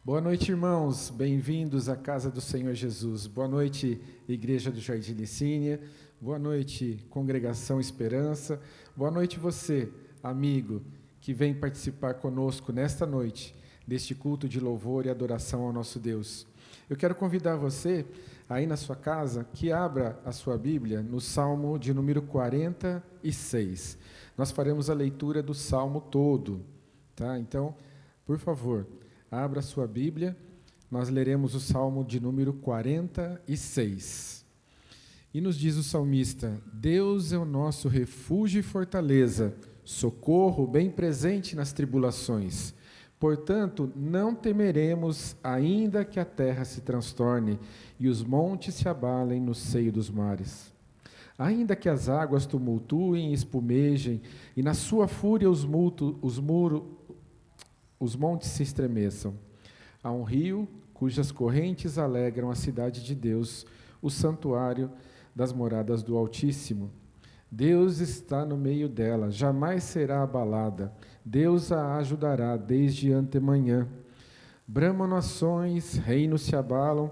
Boa noite, irmãos. Bem-vindos à casa do Senhor Jesus. Boa noite, Igreja do Jardim Licínia. Boa noite, Congregação Esperança. Boa noite você, amigo, que vem participar conosco nesta noite, deste culto de louvor e adoração ao nosso Deus. Eu quero convidar você, aí na sua casa, que abra a sua Bíblia no Salmo de número 46. Nós faremos a leitura do Salmo todo, tá? Então, por favor, abra a sua Bíblia, nós leremos o Salmo de número 46. E nos diz o salmista: Deus é o nosso refúgio e fortaleza, socorro bem presente nas tribulações. Portanto, não temeremos, ainda que a terra se transtorne e os montes se abalem no seio dos mares. Ainda que as águas tumultuem e espumejem, e na sua fúria os montes se estremeçam. Há um rio cujas correntes alegram a cidade de Deus, o santuário das moradas do Altíssimo. Deus está no meio dela, jamais será abalada. Deus a ajudará desde antemanhã. Bramam nações, reinos se abalam,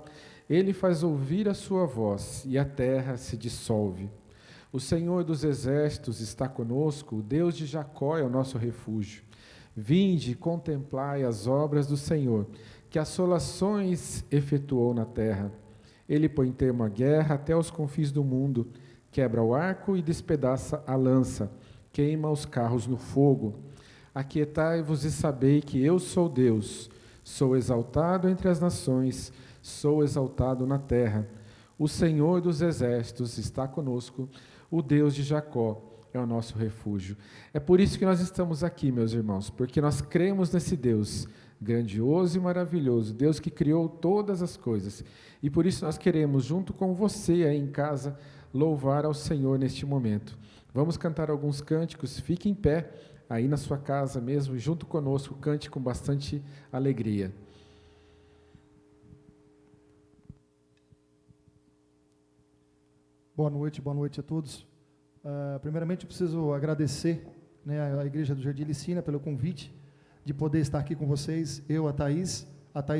ele faz ouvir a sua voz, e a terra se dissolve. O Senhor dos exércitos está conosco, o Deus de Jacó é o nosso refúgio. Vinde, contemplai as obras do Senhor, que assolações efetuou na terra. Ele põe termo à guerra até os confins do mundo, quebra o arco e despedaça a lança, queima os carros no fogo. Aquietai-vos e sabei que eu sou Deus, sou exaltado entre as nações, sou exaltado na terra. O Senhor dos exércitos está conosco, o Deus de Jacó é o nosso refúgio. É por isso que nós estamos aqui, meus irmãos, porque nós cremos nesse Deus grandioso e maravilhoso, Deus que criou todas as coisas. E por isso nós queremos, junto com você aí em casa, louvar ao Senhor neste momento. Vamos cantar alguns cânticos, fique em pé aí na sua casa mesmo, junto conosco, cante com bastante alegria. Boa noite a todos. Primeiramente, eu preciso agradecer, à Igreja do Jardim Licínia pelo convite de poder estar aqui com vocês. Eu, a Thaís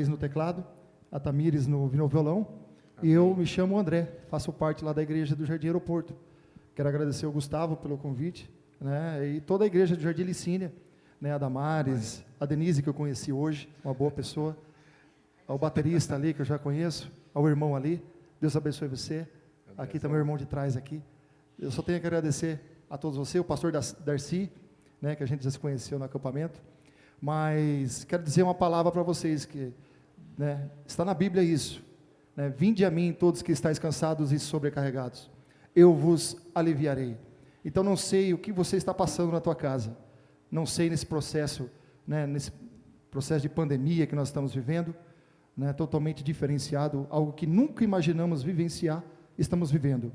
no teclado, a Tamires no violão. Amém. E eu me chamo André, faço parte lá da Igreja do Jardim Aeroporto. Quero agradecer ao Gustavo pelo convite, e toda a Igreja do Jardim Licínia, a Damares, a Denise, que eu conheci hoje, uma boa pessoa, ao baterista ali, que eu já conheço, ao irmão ali, Deus abençoe você. Aqui também o irmão de trás aqui. Eu só tenho que agradecer a todos vocês, o pastor Darcy, que a gente já se conheceu no acampamento, mas quero dizer uma palavra para vocês, que está na Bíblia isso, vinde a mim todos que estáis cansados e sobrecarregados, eu vos aliviarei. Então não sei o que você está passando na tua casa, não sei nesse processo de pandemia que nós estamos vivendo, totalmente diferenciado, algo que nunca imaginamos vivenciar, estamos vivendo,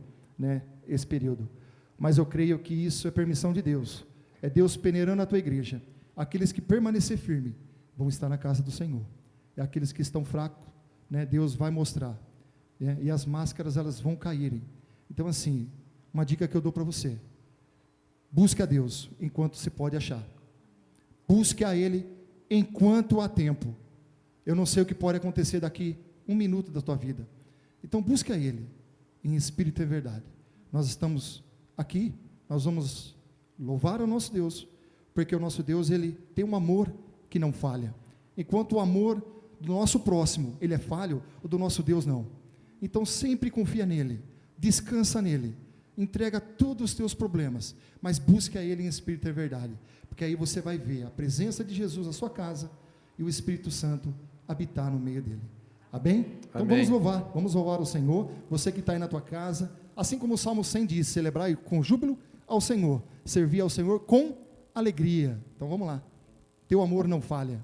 esse período, mas eu creio que isso é permissão de Deus, é Deus peneirando a tua igreja. Aqueles que permanecer firme vão estar na casa do Senhor, e aqueles que estão fracos, Deus vai mostrar, e as máscaras elas vão caírem. Então assim, uma dica que eu dou para você: busque a Deus enquanto se pode achar, busque a Ele enquanto há tempo. Eu não sei o que pode acontecer daqui 1 minuto da tua vida, então busque a Ele em espírito e verdade. Nós estamos aqui, nós vamos louvar o nosso Deus, porque o nosso Deus, Ele tem um amor que não falha, enquanto o amor do nosso próximo, ele é falho, o do nosso Deus não. Então sempre confia nele, descansa nele, entrega todos os teus problemas, mas busque a Ele em espírito e verdade, porque aí você vai ver a presença de Jesus na sua casa, e o Espírito Santo habitar no meio dele. Amém? Então Amém. Vamos louvar o Senhor. Você que está aí na tua casa, assim como o Salmo 100 diz, celebrar com júbilo ao Senhor, servir ao Senhor com alegria. Então vamos lá, teu amor não falha.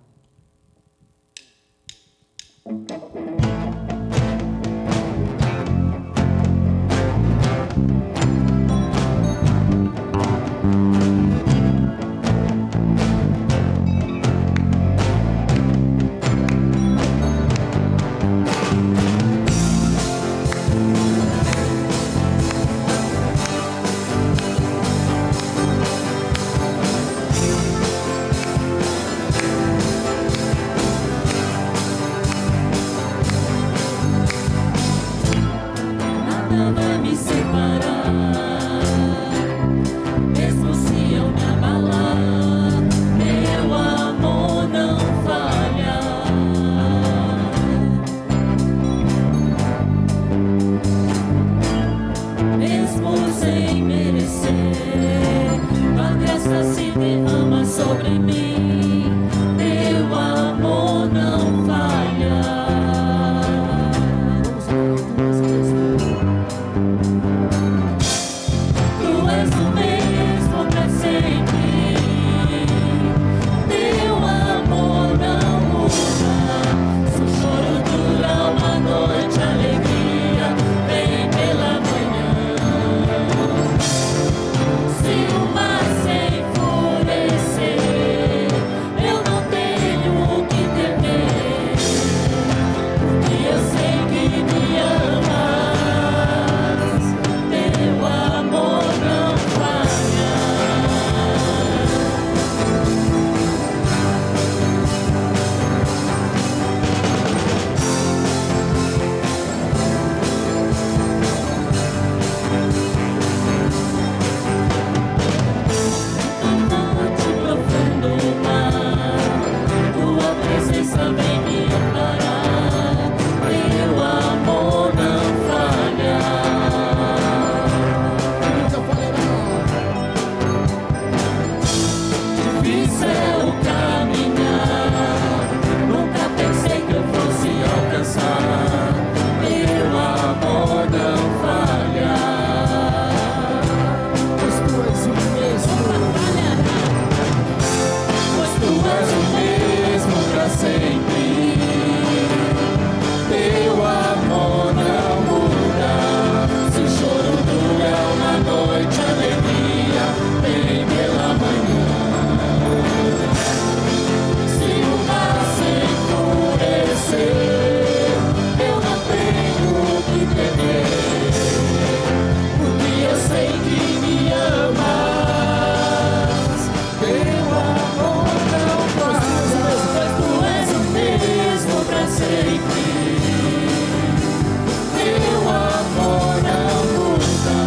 sobre mim, teu amor não falha. Tu és o mesmo pra sempre, teu amor não muda. Se o choro dura uma noite, a alegria vem pela manhã. Se o mar se enfurecer, eu não tenho o que temer, porque eu sei que me amas, teu amor não falha. Noite profundo mar, tua presença vem me amparar, teu amor não falha. Difícil é o caminhar, nunca pensei que eu fosse alcançar, teu amor não falha. Pois tu és o mesmo pra sempre, teu amor não muda. Se o choro dura uma noite, a alegria vem pela manhã. Se o mar se enfurecer, eu não tenho o que temer, porque eu sei que me amas, teu amor não falha. Pois tu és o mesmo pra sempre, teu amor não muda.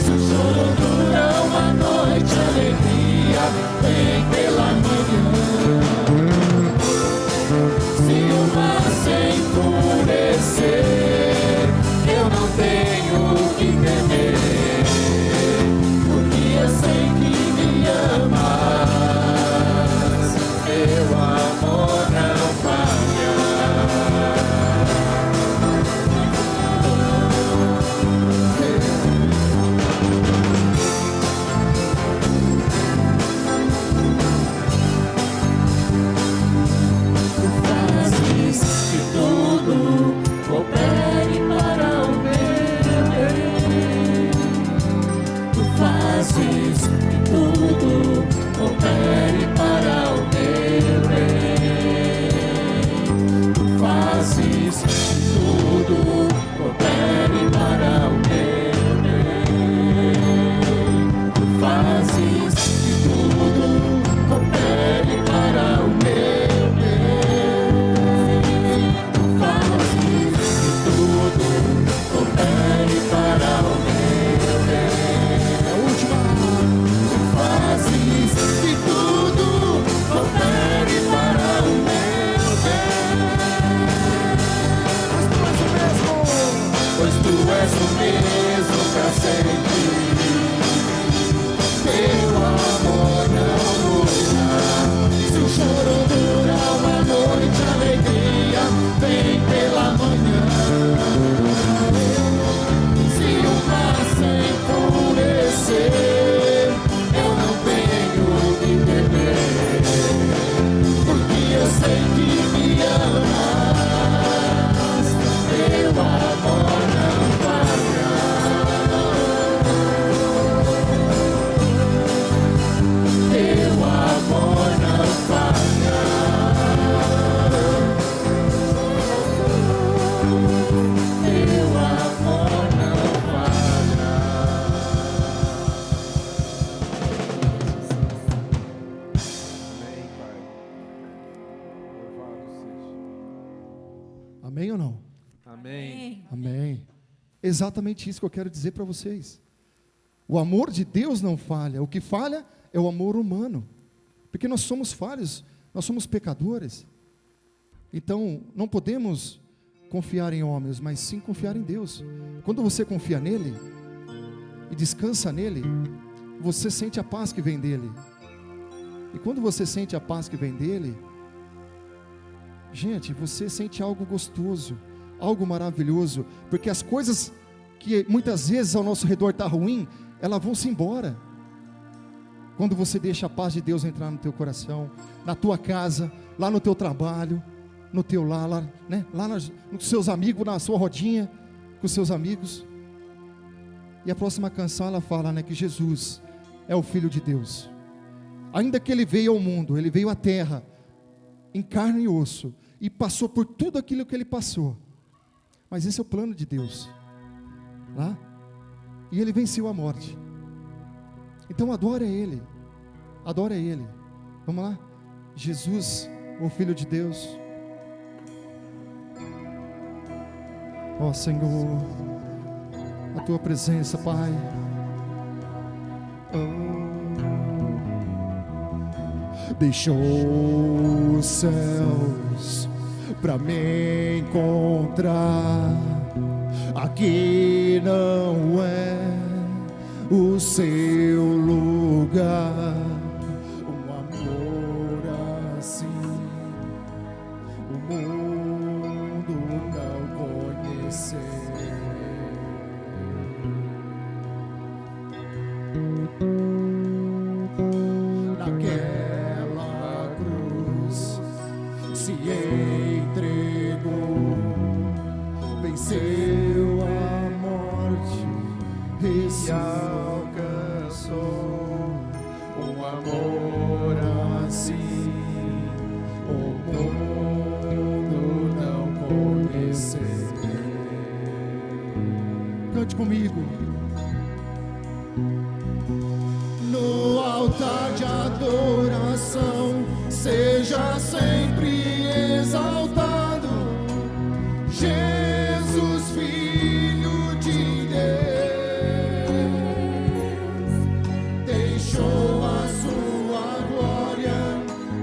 Se o choro dura uma noite, a alegria vem pela manhã. Se o mar se enfurecer, eu não tenho o que temer, porque eu sei que me amas, teu amor não falha. Tu fazes que tudo coopere para o meu bem. Tu fazes que tudo coopere para o meu bem. Tu fazes que tudo coopere para o meu bem. Tu fazes que tudo coopere para o meu bem. Tu fazes que tudo coopere para o meu bem. A última. Tu fazes que tudo coopere para o meu bem. Pois tu és o mesmo pra sempre, teu amor não muda. Se o choro dura uma noite, a alegria vem pela manhã. Se o mar se enfurecer, eu não tenho o que temer, porque eu sei que me amas, teu amor não falha. Teu amor não falha. Teu amor não falha. Amém, Pai. Louvado seja. Amém ou não? Amém. Amém. Exatamente isso que eu quero dizer para vocês. O amor de Deus não falha. O que falha é o amor humano. Porque nós somos falhos, nós somos pecadores. Então, não podemos confiar em homens, mas sim confiar em Deus. Quando você confia nele e descansa nele, você sente a paz que vem dele. E quando você sente a paz que vem dele, gente, você sente algo gostoso, algo maravilhoso, porque as coisas que muitas vezes ao nosso redor está ruim, elas vão se embora. Quando você deixa a paz de Deus entrar no teu coração, na tua casa, lá no teu trabalho, no teu lar, lá, né? Lá nos seus amigos, na sua rodinha, com os seus amigos. E a próxima canção ela fala, né, que Jesus é o Filho de Deus. Ainda que ele veio ao mundo, ele veio à terra, em carne e osso, e passou por tudo aquilo que ele passou. Mas esse é o plano de Deus. Lá? E ele venceu a morte. Então adora ele. Adora ele. Vamos lá? Jesus, o Filho de Deus. Ó Senhor, a tua presença, Pai. Deixou os céus para me encontrar. Aqui não é o seu lugar. Um amor assim o mundo não conheceu. Naquela cruz se entregou, venceu a morte e se alcançou. Um amor assim o mundo não conheceu. Cante comigo. No altar de adoração, seja sempre exaltado, Jesus, Filho de Deus. Deixou a sua glória,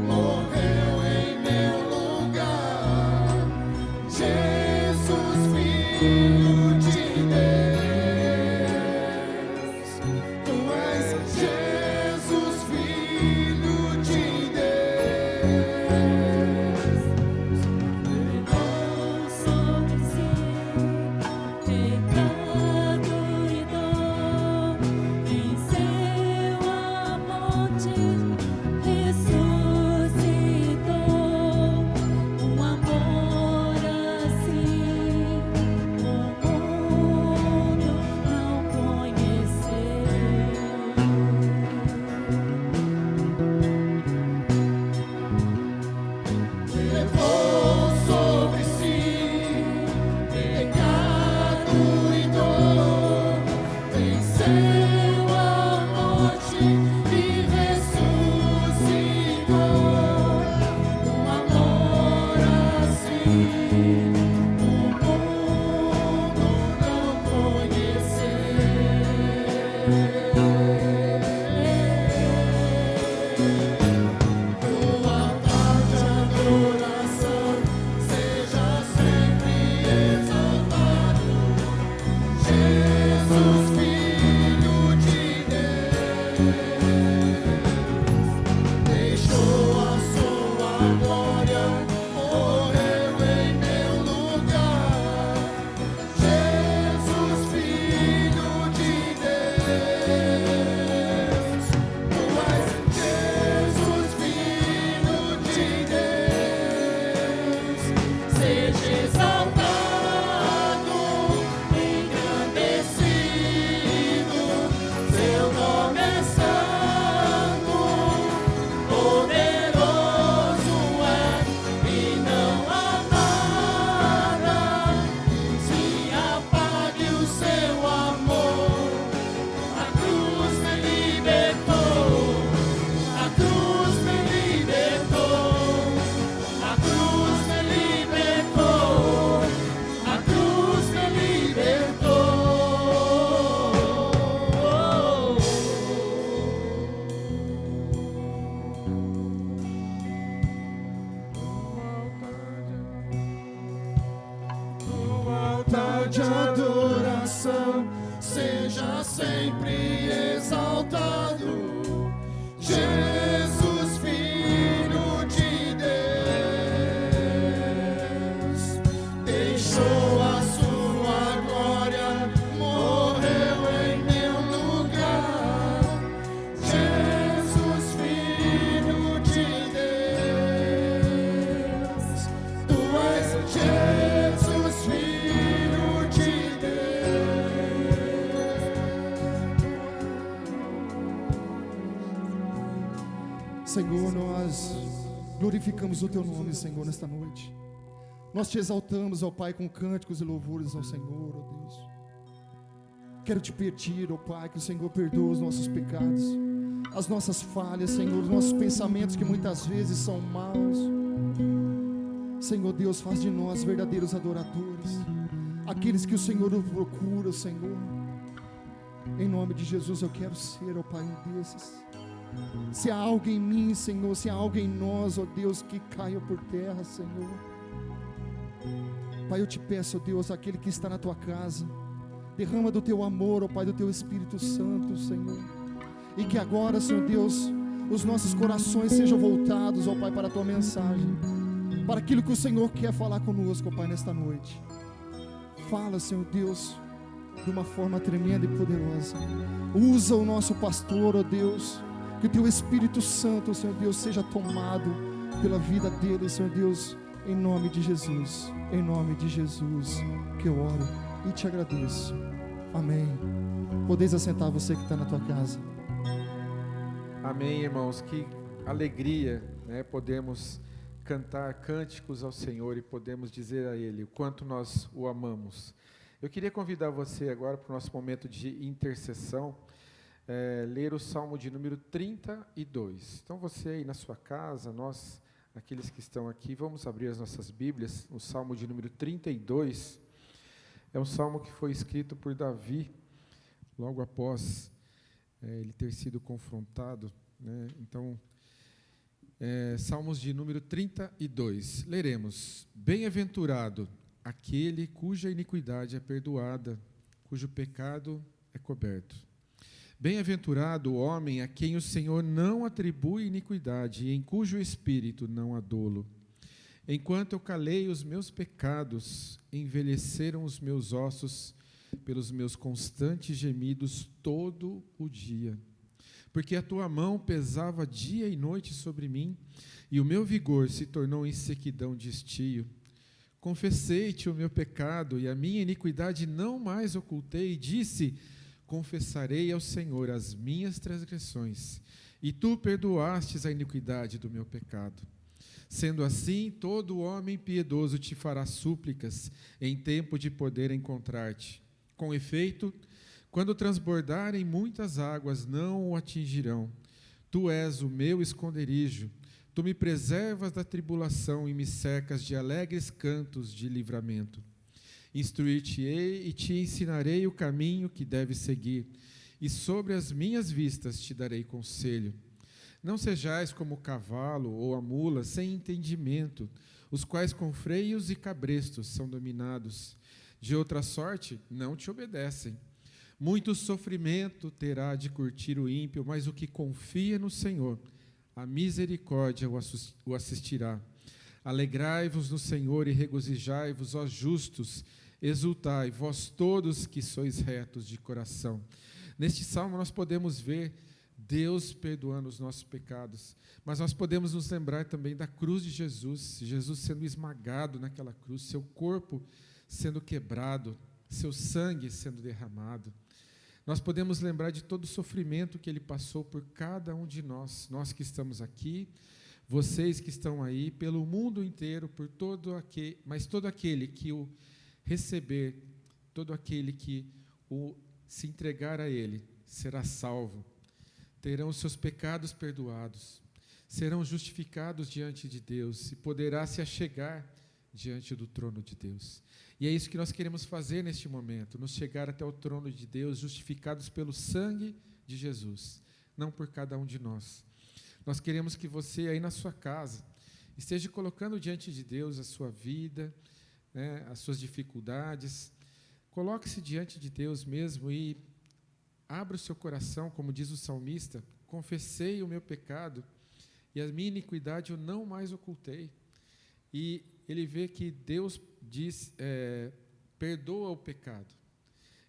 morreu em meu lugar. Jesus, Filho de Deus. Tu és Jesus, Filho de Deus. Levou sobre si pecado e dor, venceu a morte, ressuscitou. Um amor assim o mundo não conheceu. Levou sobre si pecado e dor, venceu a morte e ressuscitou. Um amor assim o mundo não conheceu. No altar de adoração, seja sempre exaltado, Jesus, Filho de Deus. Deixou a sua glória, morreu em meu lugar. Jesus, Filho de Deus. Tu és Jesus, Filho de Deus. Seja exaltado, engrandecido. Seu nome é santo, poderoso é, e não há nada se apague o seu amor. A cruz me libertou, a cruz me libertou, a cruz me libertou, a cruz me libertou. No altar de adoração, seja sempre exaltado, Jesus, Glorificamos o Teu nome, Senhor, nesta noite. Nós Te exaltamos, ó Pai, com cânticos e louvores ao Senhor, ó Deus. Quero Te pedir, ó Pai, que o Senhor perdoe os nossos pecados, as nossas falhas, Senhor, os nossos pensamentos que muitas vezes são maus. Senhor Deus, faz de nós verdadeiros adoradores, aqueles que o Senhor procura, Senhor. Em nome de Jesus eu quero ser, ó Pai, um desses. Se há algo em mim, Senhor, se há algo em nós, ó Deus, que caia por terra, Senhor. Pai, eu Te peço, ó Deus, aquele que está na Tua casa, derrama do Teu amor, ó Pai, do Teu Espírito Santo, Senhor. E que agora, Senhor Deus, os nossos corações sejam voltados, ó Pai, para a Tua mensagem, para aquilo que o Senhor quer falar conosco, ó Pai, nesta noite. Fala, Senhor Deus, de uma forma tremenda e poderosa. Usa o nosso pastor, ó Deus, que o Teu Espírito Santo, Senhor Deus, seja tomado pela vida dele, Senhor Deus, em nome de Jesus, que eu oro e Te agradeço. Amém. Podeis assentar, você que está na tua casa. Amém, irmãos. Que alegria, né? Podemos cantar cânticos ao Senhor e podemos dizer a Ele o quanto nós o amamos. Eu queria convidar você agora para o nosso momento de intercessão, ler o Salmo de número 32. Então você aí na sua casa, nós, aqueles que estão aqui, vamos abrir as nossas Bíblias, o Salmo de número 32. É um salmo que foi escrito por Davi, logo após ele ter sido confrontado, né? Então, Salmos de número 32. Leremos: Bem-aventurado aquele cuja iniquidade é perdoada, cujo pecado é coberto. Bem-aventurado o homem a quem o Senhor não atribui iniquidade e em cujo espírito não há dolo. Enquanto eu calei os meus pecados, envelheceram os meus ossos pelos meus constantes gemidos todo o dia. Porque a tua mão pesava dia e noite sobre mim, e o meu vigor se tornou em sequidão de estio. Confessei-te o meu pecado, e a minha iniquidade não mais ocultei, e disse: confessarei ao Senhor as minhas transgressões, e tu perdoastes a iniquidade do meu pecado. Sendo assim, todo homem piedoso te fará súplicas em tempo de poder encontrar-te. Com efeito, quando transbordarem muitas águas, não o atingirão. Tu és o meu esconderijo, tu me preservas da tribulação e me cercas de alegres cantos de livramento. Instruir-te-ei e te ensinarei o caminho que deves seguir, e sobre as minhas vistas te darei conselho. Não sejais como o cavalo ou a mula sem entendimento, os quais com freios e cabrestos são dominados. De outra sorte, não te obedecem. Muito sofrimento terá de curtir o ímpio, mas o que confia no Senhor, a misericórdia o assistirá. Alegrai-vos no Senhor e regozijai-vos, ó justos, exultai, vós todos que sois retos de coração. Neste salmo nós podemos ver Deus perdoando os nossos pecados, mas nós podemos nos lembrar também da cruz de Jesus, Jesus sendo esmagado naquela cruz, seu corpo sendo quebrado, seu sangue sendo derramado. Nós podemos lembrar de todo o sofrimento que Ele passou por cada um de nós, nós que estamos aqui, vocês que estão aí, pelo mundo inteiro, mas todo aquele que o receber, todo aquele que se entregar a Ele, será salvo, terão os seus pecados perdoados, serão justificados diante de Deus e poderá se achegar diante do trono de Deus. E é isso que nós queremos fazer neste momento, nos chegar até o trono de Deus, justificados pelo sangue de Jesus, não por cada um de nós. Nós queremos que você aí na sua casa esteja colocando diante de Deus a sua vida, né, as suas dificuldades. Coloque-se diante de Deus mesmo e abra o seu coração, como diz o salmista: confessei o meu pecado e a minha iniquidade eu não mais ocultei. E ele vê que Deus diz, perdoa o pecado.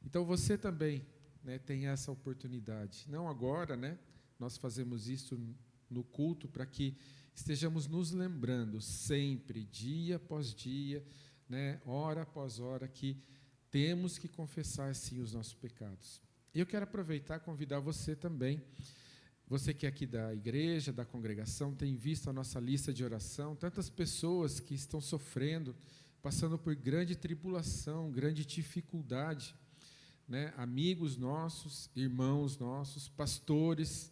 Então você também, né, tem essa oportunidade. Não agora, né? Nós fazemos isso no culto para que estejamos nos lembrando sempre, dia após dia, né, hora após hora, que temos que confessar sim os nossos pecados. E eu quero aproveitar e convidar você também. Você que é aqui da igreja, da congregação, tem visto a nossa lista de oração, tantas pessoas que estão sofrendo, passando por grande tribulação, grande dificuldade, né? Amigos nossos, irmãos nossos, pastores,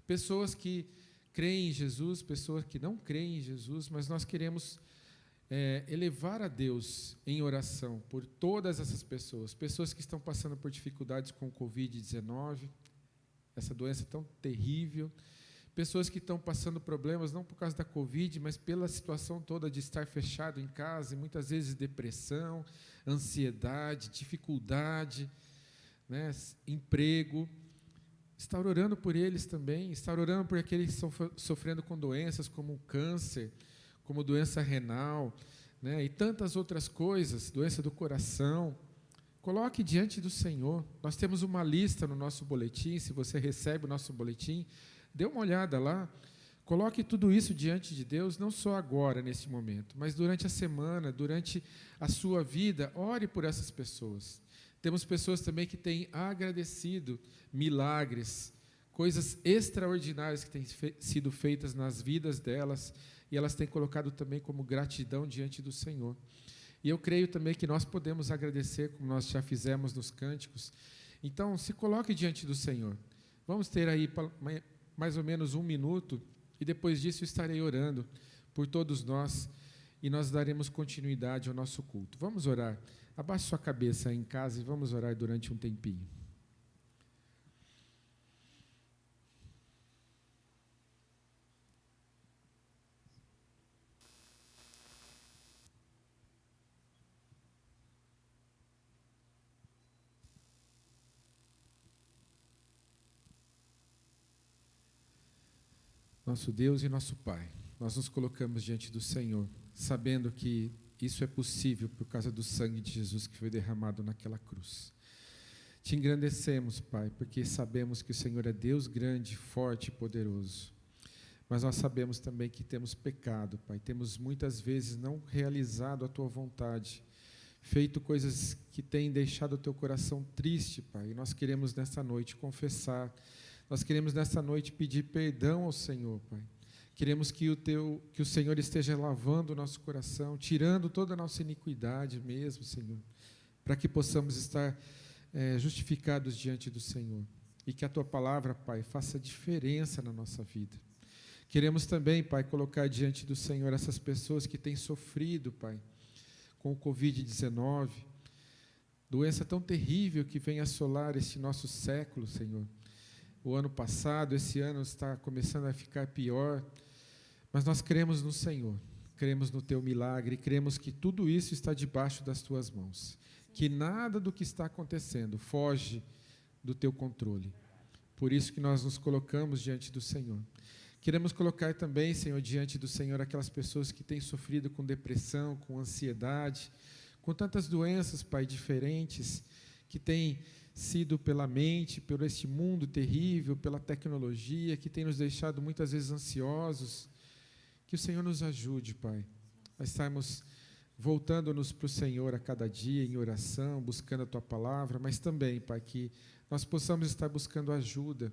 pessoas que creem em Jesus, pessoas que não creem em Jesus, mas nós queremos elevar a Deus em oração por todas essas pessoas, pessoas que estão passando por dificuldades com o Covid-19, essa doença tão terrível, pessoas que estão passando problemas não por causa da Covid, mas pela situação toda de estar fechado em casa, e muitas vezes depressão, ansiedade, dificuldade, né, emprego. Estar orando por eles também, estar orando por aqueles que estão sofrendo com doenças como o câncer, como doença renal, né, e tantas outras coisas, doença do coração. Coloque diante do Senhor. Nós temos uma lista no nosso boletim, se você recebe o nosso boletim, dê uma olhada lá. Coloque tudo isso diante de Deus, não só agora, nesse momento, mas durante a semana, durante a sua vida, ore por essas pessoas. Temos pessoas também que têm agradecido milagres, coisas extraordinárias que têm sido feitas nas vidas delas, e elas têm colocado também como gratidão diante do Senhor. E eu creio também que nós podemos agradecer, como nós já fizemos nos cânticos. Então, se coloque diante do Senhor. Vamos ter aí mais ou menos 1 minuto, e depois disso estarei orando por todos nós, e nós daremos continuidade ao nosso culto. Vamos orar. Abaixe sua cabeça aí em casa e vamos orar durante um tempinho. Nosso Deus e nosso Pai, nós nos colocamos diante do Senhor, sabendo que isso é possível por causa do sangue de Jesus que foi derramado naquela cruz. Te engrandecemos, Pai, porque sabemos que o Senhor é Deus grande, forte e poderoso. Mas nós sabemos também que temos pecado, Pai. Temos muitas vezes não realizado a Tua vontade, feito coisas que têm deixado o Teu coração triste, Pai. E nós queremos nesta noite confessar, nós queremos nesta noite pedir perdão ao Senhor, Pai. Queremos que o Senhor esteja lavando o nosso coração, tirando toda a nossa iniquidade mesmo, Senhor, para que possamos estar justificados diante do Senhor. E que a Tua palavra, Pai, faça diferença na nossa vida. Queremos também, Pai, colocar diante do Senhor essas pessoas que têm sofrido, Pai, com o Covid-19, doença tão terrível que vem assolar este nosso século, Senhor. O ano passado, esse ano está começando a ficar pior, mas nós cremos no Senhor, cremos no Teu milagre, cremos que tudo isso está debaixo das Tuas mãos, que nada do que está acontecendo foge do Teu controle. Por isso que nós nos colocamos diante do Senhor. Queremos colocar também, Senhor, diante do Senhor aquelas pessoas que têm sofrido com depressão, com ansiedade, com tantas doenças, Pai, diferentes, que têm sido pela mente, por este mundo terrível, pela tecnologia, que tem nos deixado muitas vezes ansiosos. Que o Senhor nos ajude, Pai, a estarmos voltando-nos para o Senhor a cada dia em oração, buscando a Tua palavra, mas também, Pai, que nós possamos estar buscando ajuda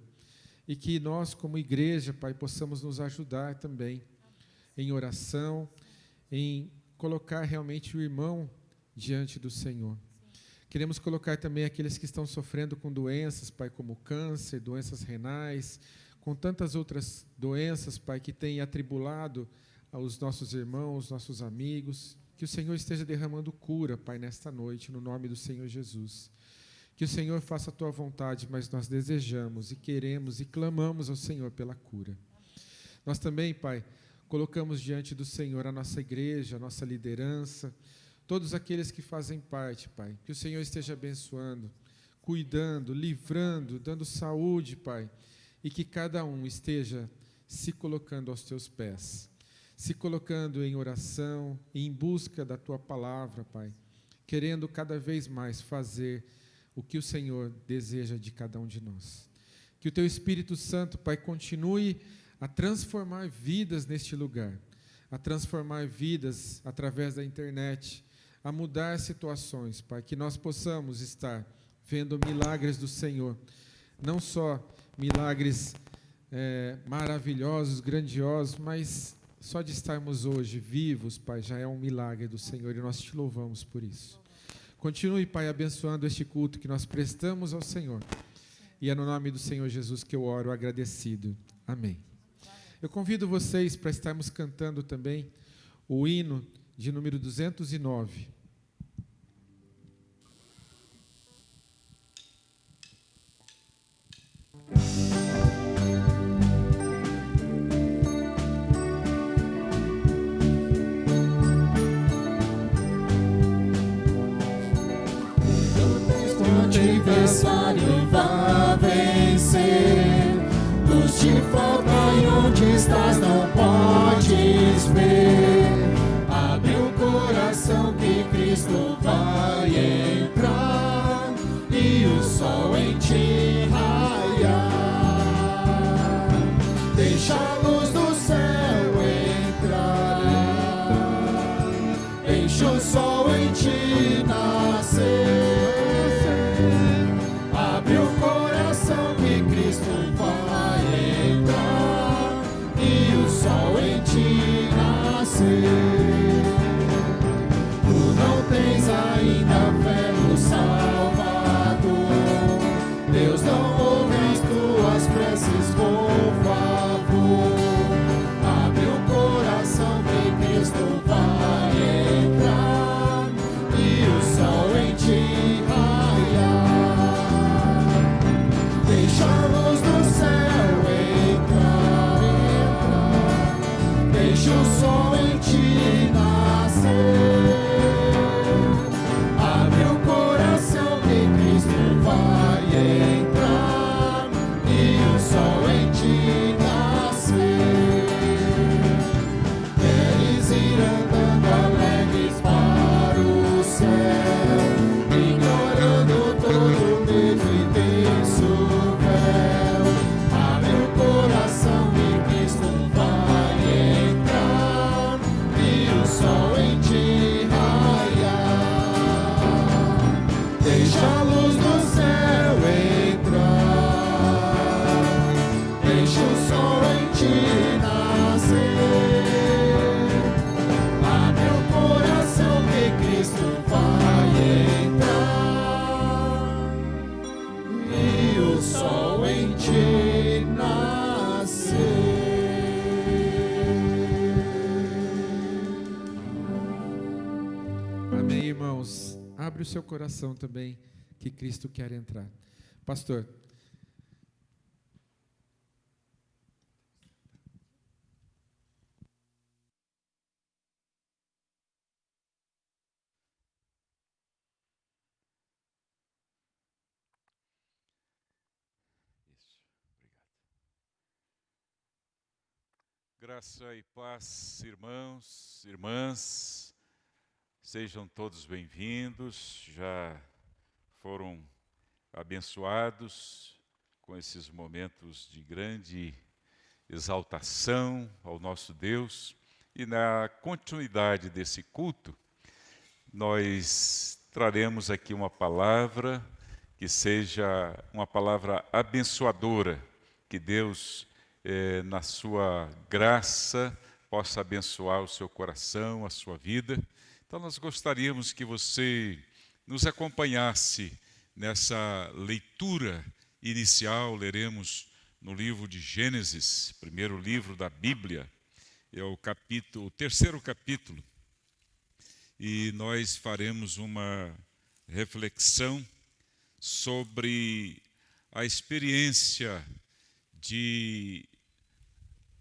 e que nós, como igreja, Pai, possamos nos ajudar também em oração, em colocar realmente o irmão diante do Senhor. Queremos colocar também aqueles que estão sofrendo com doenças, Pai, como câncer, doenças renais, com tantas outras doenças, Pai, que têm atribulado aos nossos irmãos, nossos amigos. Que o Senhor esteja derramando cura, Pai, nesta noite, no nome do Senhor Jesus. Que o Senhor faça a Tua vontade, mas nós desejamos e queremos e clamamos ao Senhor pela cura. Nós também, Pai, colocamos diante do Senhor a nossa igreja, a nossa liderança, todos aqueles que fazem parte, Pai, que o Senhor esteja abençoando, cuidando, livrando, dando saúde, Pai, e que cada um esteja se colocando aos Teus pés, se colocando em oração, em busca da Tua palavra, Pai, querendo cada vez mais fazer o que o Senhor deseja de cada um de nós. Que o Teu Espírito Santo, Pai, continue a transformar vidas neste lugar, a transformar vidas através da internet, a mudar situações, Pai, que nós possamos estar vendo milagres do Senhor, não só milagres maravilhosos, grandiosos, mas só de estarmos hoje vivos, Pai, já é um milagre do Senhor e nós te louvamos por isso. Continue, Pai, abençoando este culto que nós prestamos ao Senhor. E é no nome do Senhor Jesus que eu oro agradecido. Amém. Eu convido vocês para estarmos cantando também o hino de número 209. Adversário vai vencer. Luz te falta e onde estás não podes ver. Abre o coração que Cristo vai entrar e o sol em ti raiar. Deixa a luz do céu entrar, deixa o sol em ti nascer. Tu não tens ainda fé no Salvador. Deus não ouve as tuas preces, por favor. Abre o coração que Cristo vai entrar e o sol em ti raiar. Deixa a luz do céu entrar, deixa o sol em ti nascer. Abre o coração que Cristo vai entrar e o sol em ti nascer. Queres ir andando alegres para o céu, ignorando todo medo e denso véu. Abre o coração que Cristo vai entrar e o sol em ti raiar. Deixa a luz do céu entrar, deixa o sol em ti nascer. Abre o coração que Cristo vai entrar e o sol em ti nascer. Amém, irmãos. Abre o seu coração também, que Cristo quer entrar. Pastor. Isso, obrigado. Graça e paz, irmãos, irmãs, sejam todos bem-vindos. Já foram abençoados com esses momentos de grande exaltação ao nosso Deus. E na continuidade desse culto, nós traremos aqui uma palavra que seja uma palavra abençoadora, que Deus, na sua graça, possa abençoar o seu coração, a sua vida. Então nós gostaríamos que você nos acompanhasse nessa leitura inicial. Leremos no livro de Gênesis, primeiro livro da Bíblia, é o terceiro capítulo, e nós faremos uma reflexão sobre a experiência de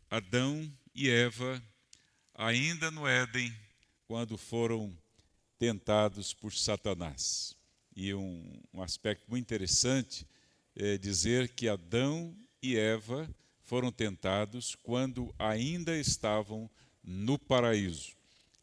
Adão e Eva ainda no Éden, quando foram tentados por Satanás. E um aspecto muito interessante é dizer que Adão e Eva foram tentados quando ainda estavam no paraíso.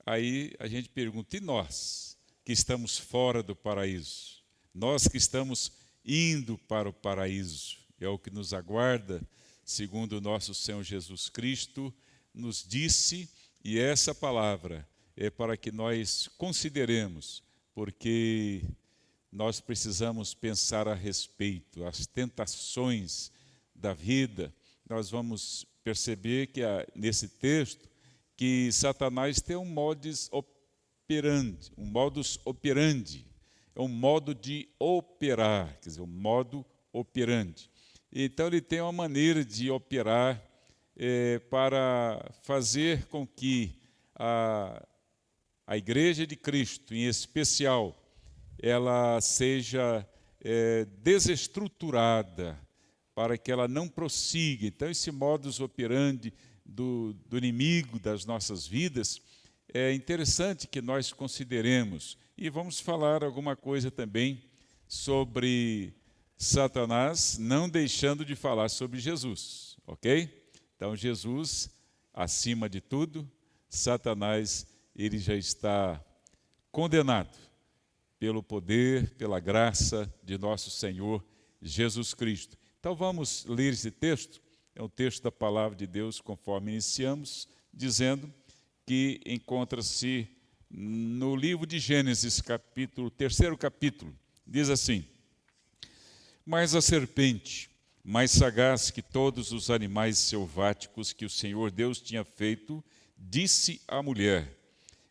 Aí a gente pergunta, e nós que estamos fora do paraíso? Nós que estamos indo para o paraíso, é o que nos aguarda, segundo o nosso Senhor Jesus Cristo nos disse, e essa palavra é para que nós consideremos, porque nós precisamos pensar a respeito. As tentações da vida nós vamos perceber que nesse texto que Satanás tem um modus operandi, é um modo de operar, quer dizer, um modo operandi. Então ele tem uma maneira de operar para fazer com que a Igreja de Cristo, em especial, ela seja desestruturada, para que ela não prossiga. Então, esse modus operandi do inimigo das nossas vidas, é interessante que nós consideremos. E vamos falar alguma coisa também sobre Satanás, não deixando de falar sobre Jesus, ok? Então, Jesus, acima de tudo, Satanás, ele já está condenado pelo poder, pela graça de nosso Senhor Jesus Cristo. Então vamos ler esse texto, é um texto da palavra de Deus, conforme iniciamos, dizendo que encontra-se no livro de Gênesis, terceiro capítulo, diz assim: Mas a serpente, mais sagaz que todos os animais selváticos que o Senhor Deus tinha feito, disse à mulher: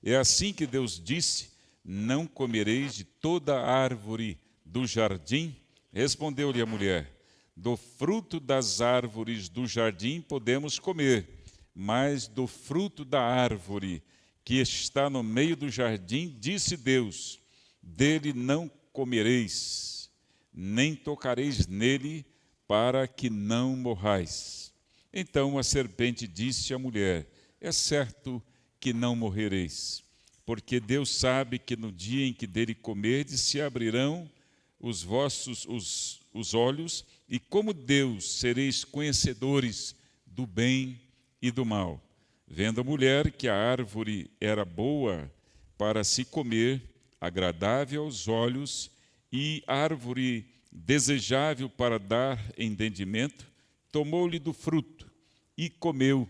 É assim que Deus disse, não comereis de toda árvore do jardim? Respondeu-lhe a mulher: Do fruto das árvores do jardim podemos comer, mas do fruto da árvore que está no meio do jardim, disse Deus: Dele não comereis, nem tocareis nele, para que não morrais. Então a serpente disse à mulher: É certo que não morrereis, porque Deus sabe que no dia em que dele comerdes se abrirão os vossos os olhos, e como Deus sereis conhecedores do bem e do mal. Vendo a mulher que a árvore era boa para se comer, agradável aos olhos, e árvore desejável para dar entendimento, tomou-lhe do fruto e comeu,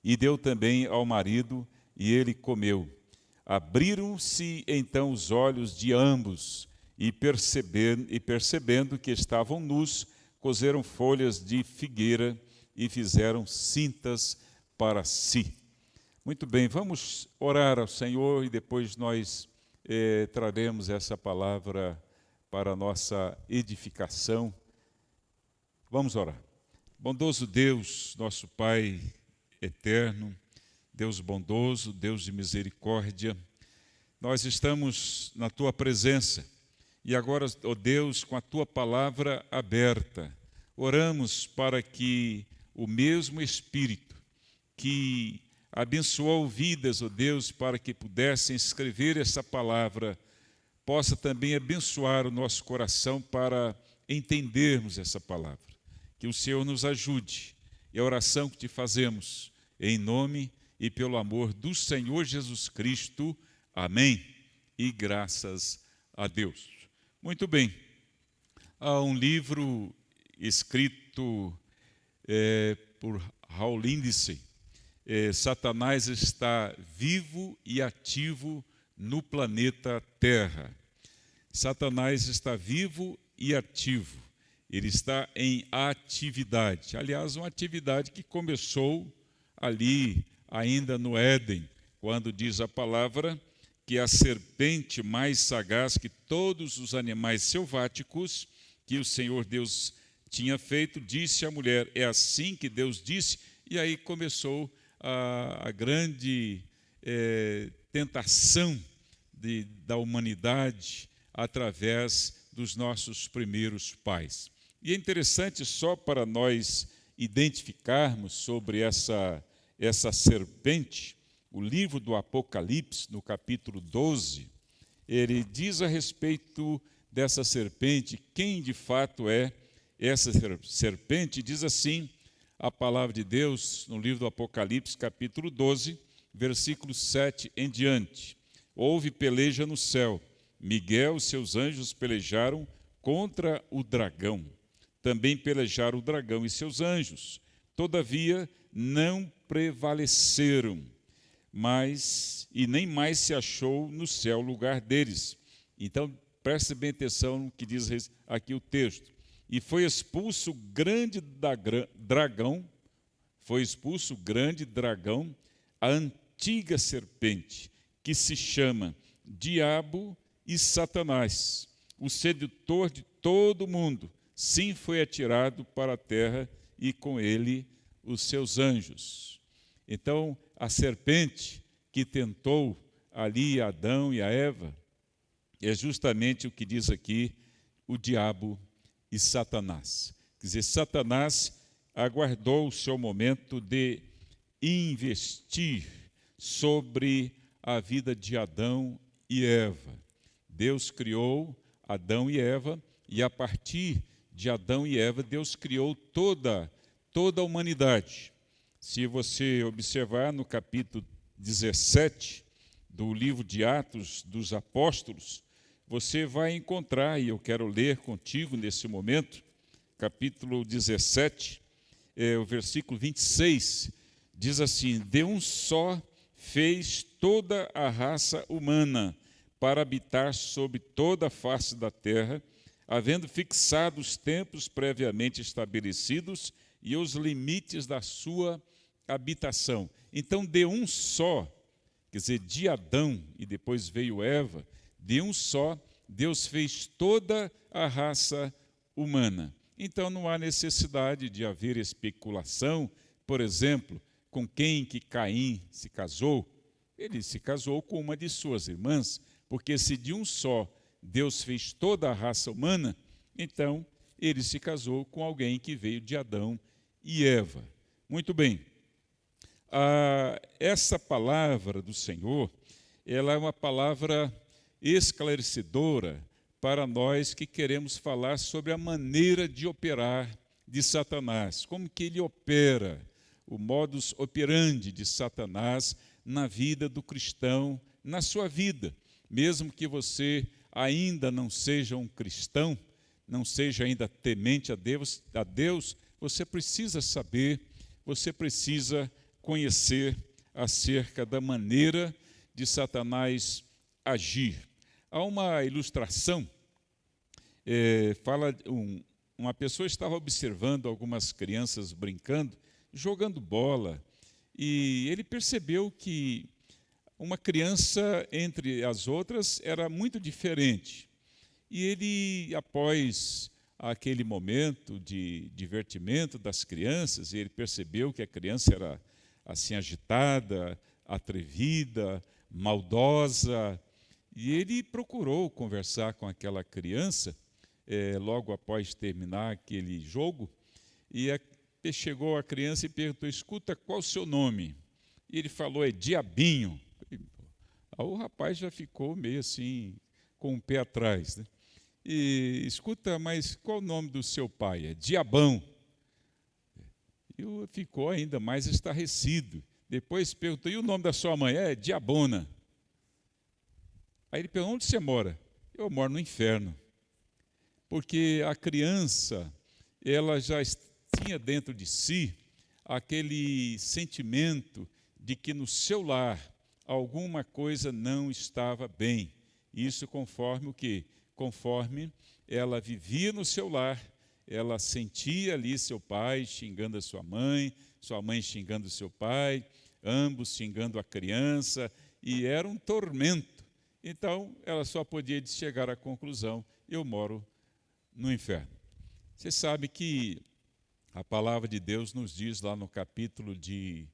e deu também ao marido, e ele comeu. Abriram-se então os olhos de ambos, e percebendo que estavam nus, coseram folhas de figueira e fizeram cintas para si. Muito bem, vamos orar ao Senhor e depois nós traremos essa palavra para a nossa edificação. Vamos orar. Bondoso Deus, nosso Pai eterno, Deus bondoso, Deus de misericórdia, nós estamos na Tua presença. E agora, ó Deus, com a Tua palavra aberta, oramos para que o mesmo Espírito que abençoou vidas, ó Deus, para que pudessem escrever essa palavra, possa também abençoar o nosso coração para entendermos essa palavra. Que o Senhor nos ajude. E a oração que te fazemos, em nome e pelo amor do Senhor Jesus Cristo. Amém. E graças a Deus. Muito bem, há um livro escrito por Hal Lindsey, Satanás está vivo e ativo no planeta Terra. Satanás está vivo e ativo, ele está em atividade. Aliás, uma atividade que começou ali, ainda no Éden, quando diz a palavra que a serpente mais sagaz que todos os animais selváticos que o Senhor Deus tinha feito, disse à mulher: É assim que Deus disse. E aí começou a grande tentação da humanidade através dos nossos primeiros pais. E é interessante, só para nós identificarmos sobre essa serpente, o livro do Apocalipse, no capítulo 12, ele diz a respeito dessa serpente, quem de fato é essa serpente. Diz assim a palavra de Deus, no livro do Apocalipse, capítulo 12, versículo 7 em diante. Houve peleja no céu, Miguel e seus anjos pelejaram contra o dragão. Também pelejaram o dragão e seus anjos. Todavia, não prevaleceram, e nem mais se achou no céu lugar deles. Então, preste bem atenção no que diz aqui o texto. e foi expulso o grande dragão, a antiga serpente, que se chama Diabo e Satanás, o sedutor de todo mundo. Sim, foi atirado para a terra e com ele os seus anjos. Então, a serpente que tentou ali Adão e a Eva é justamente o que diz aqui o diabo e Satanás. Quer dizer, Satanás aguardou o seu momento de investir sobre a vida de Adão e Eva. Deus criou Adão e Eva, e a partir de Adão e Eva, Deus criou toda a humanidade. Se você observar no capítulo 17 do livro de Atos dos Apóstolos, você vai encontrar, e eu quero ler contigo nesse momento, capítulo 17, o versículo 26, diz assim: de um só fez toda a raça humana para habitar sobre toda a face da terra, havendo fixado os tempos previamente estabelecidos e os limites da sua habitação. Então, de um só, quer dizer, de Adão e depois veio Eva, de um só, Deus fez toda a raça humana. Então, não há necessidade de haver especulação, por exemplo, com quem que Caim se casou. Ele se casou com uma de suas irmãs, porque se de um só Deus fez toda a raça humana, então ele se casou com alguém que veio de Adão e Eva. Muito bem. Essa palavra do Senhor, ela é uma palavra esclarecedora para nós que queremos falar sobre a maneira de operar de Satanás, como que ele opera, o modus operandi de Satanás na vida do cristão, na sua vida. Mesmo que você ainda não seja um cristão, não seja ainda temente a Deus, você precisa saber, você precisa conhecer acerca da maneira de Satanás agir. Há uma ilustração, uma pessoa estava observando algumas crianças brincando, jogando bola, e ele percebeu que uma criança, entre as outras, era muito diferente. E ele, após aquele momento de divertimento das crianças, ele percebeu que a criança era assim agitada, atrevida, maldosa, e ele procurou conversar com aquela criança, logo após terminar aquele jogo, e chegou a criança e perguntou: escuta, qual o seu nome? E ele falou: é Diabinho. Aí o rapaz já ficou meio assim, com o pé atrás, né? E escuta, mas qual o nome do seu pai? É Diabão. E ficou ainda mais estarrecido. Depois perguntou: e o nome da sua mãe? É Diabona. Aí ele perguntou: onde você mora? Eu moro no inferno. Porque a criança, ela já tinha dentro de si aquele sentimento de que no seu lar alguma coisa não estava bem. Isso conforme o quê? Conforme ela vivia no seu lar, ela sentia ali seu pai xingando a sua mãe xingando o seu pai, ambos xingando a criança, e era um tormento. Então, ela só podia chegar à conclusão: eu moro no inferno. Você sabe que a palavra de Deus nos diz lá no capítulo de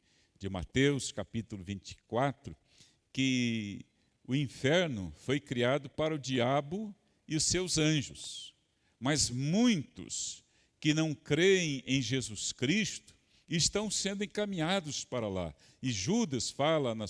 Mateus, capítulo 24, que o inferno foi criado para o diabo e os seus anjos. Mas muitos que não creem em Jesus Cristo estão sendo encaminhados para lá. E Judas fala na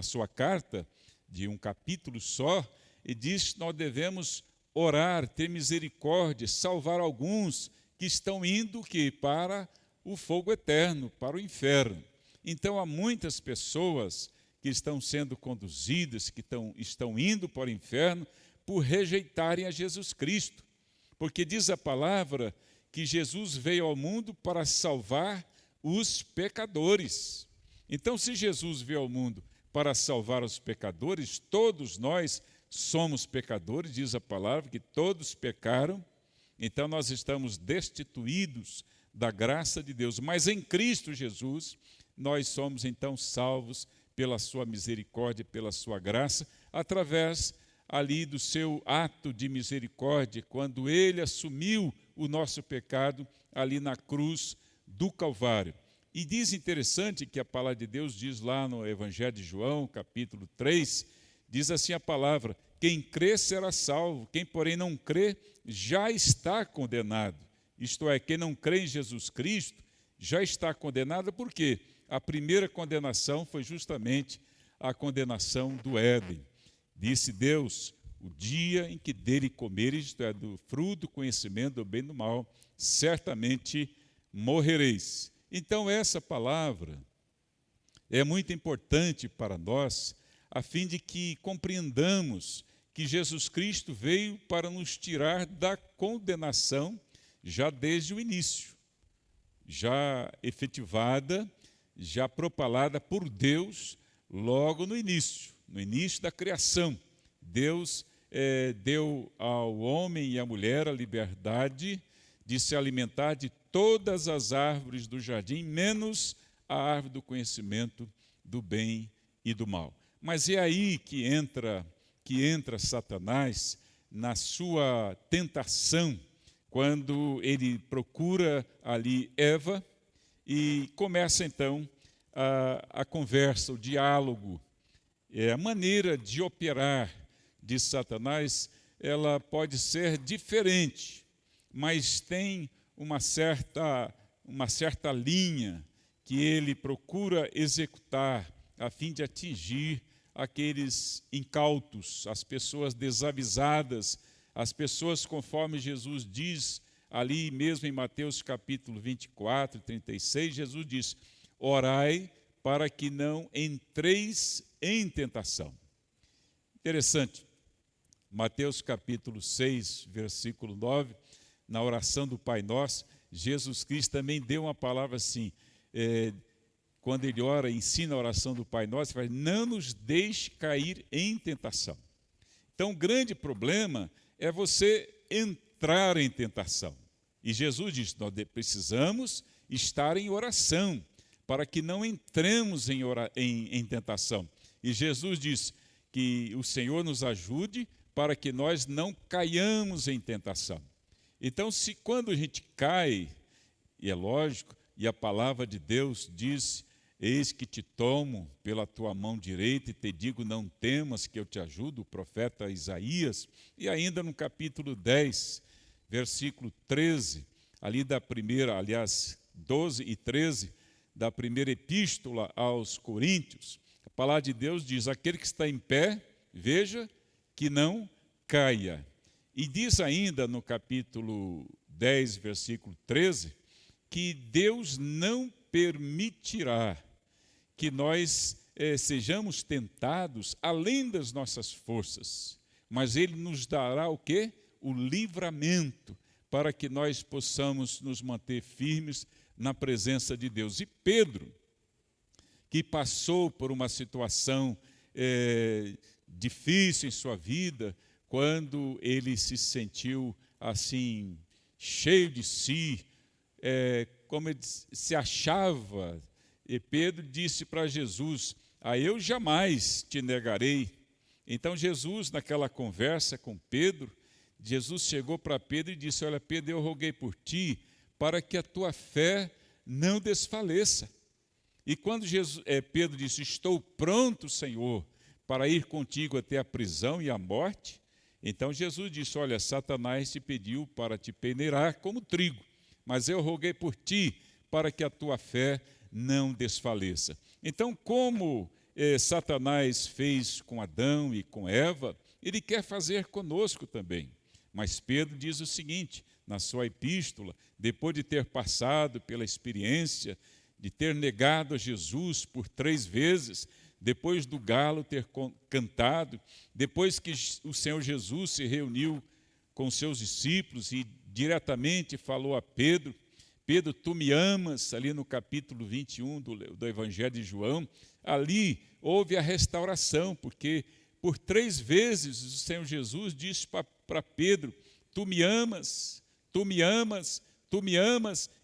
sua carta, de um capítulo só, e diz que nós devemos orar, ter misericórdia, salvar alguns que estão indo para o fogo eterno, para o inferno. Então há muitas pessoas que estão sendo conduzidas, que estão indo para o inferno por rejeitarem a Jesus Cristo. Porque diz a palavra que Jesus veio ao mundo para salvar os pecadores. Então, se Jesus veio ao mundo para salvar os pecadores, todos nós somos pecadores, diz a palavra que todos pecaram Então nós estamos destituídos da graça de Deus, mas em Cristo Jesus nós somos então salvos pela sua misericórdia, pela sua graça, através ali do seu ato de misericórdia, quando ele assumiu o nosso pecado ali na cruz do Calvário. E diz interessante que a palavra de Deus diz lá no Evangelho de João, capítulo 3, diz assim a palavra: quem crê será salvo, quem porém não crê já está condenado. Isto é, quem não crê em Jesus Cristo já está condenado, porque a primeira condenação foi justamente a condenação do Éden. Disse Deus: o dia em que dele comereis, isto é, do fruto do conhecimento do bem e do mal, certamente morrereis. Então essa palavra é muito importante para nós, a fim de que compreendamos que Jesus Cristo veio para nos tirar da condenação já desde o início, já efetivada, já propalada por Deus logo no início da criação. Deus deu ao homem e à mulher a liberdade de se alimentar de todas as árvores do jardim, menos a árvore do conhecimento do bem e do mal. Mas é aí que entra Satanás na sua tentação, quando ele procura ali Eva e começa então a conversa, o diálogo. A maneira de operar de Satanás, ela pode ser diferente, mas tem uma certa linha que ele procura executar a fim de atingir aqueles incautos, as pessoas desavisadas, as pessoas, conforme Jesus diz ali mesmo em Mateus capítulo 24, 36, Jesus diz: orai para que não entreis em tentação. Interessante, Mateus capítulo 6, versículo 9, na oração do Pai Nosso, Jesus Cristo também deu uma palavra assim, quando ele ora, ensina a oração do Pai Nosso, ele fala: não nos deixe cair em tentação. Então o grande problema é você entrar em tentação. E Jesus diz: nós precisamos estar em oração, para que não entremos em tentação. E Jesus diz que o Senhor nos ajude para que nós não caiamos em tentação. Então, se quando a gente cai, e é lógico, e a palavra de Deus diz: eis que te tomo pela tua mão direita e te digo, não temas que eu te ajudo, o profeta Isaías. E ainda no capítulo 10, versículo 13, ali da primeira, aliás, 12 e 13, da primeira epístola aos Coríntios, a palavra de Deus diz: aquele que está em pé, veja que não caia. E diz ainda no capítulo 10, versículo 13, que Deus não permitirá que nós sejamos tentados além das nossas forças, mas Ele nos dará o quê? O livramento, para que nós possamos nos manter firmes na presença de Deus. E Pedro, que passou por uma situação difícil em sua vida, quando ele se sentiu assim, cheio de si, como ele se achava, e Pedro disse para Jesus: eu jamais te negarei. Então Jesus, naquela conversa com Pedro, Jesus chegou para Pedro e disse: olha, Pedro, eu roguei por ti, para que a tua fé não desfaleça. E quando Pedro disse: estou pronto, Senhor, para ir contigo até a prisão e a morte, então Jesus disse: olha, Satanás te pediu para te peneirar como trigo, mas eu roguei por ti, para que a tua fé não desfaleça. Então, como Satanás fez com Adão e com Eva, ele quer fazer conosco também. Mas Pedro diz o seguinte, na sua epístola, depois de ter passado pela experiência de ter negado a Jesus por 3 vezes, depois do galo ter cantado, depois que o Senhor Jesus se reuniu com seus discípulos e diretamente falou a Pedro: Pedro, tu me amas, ali no capítulo 21 do Evangelho de João, ali houve a restauração, porque por 3 vezes o Senhor Jesus disse para Pedro: tu me amas, tu me amas,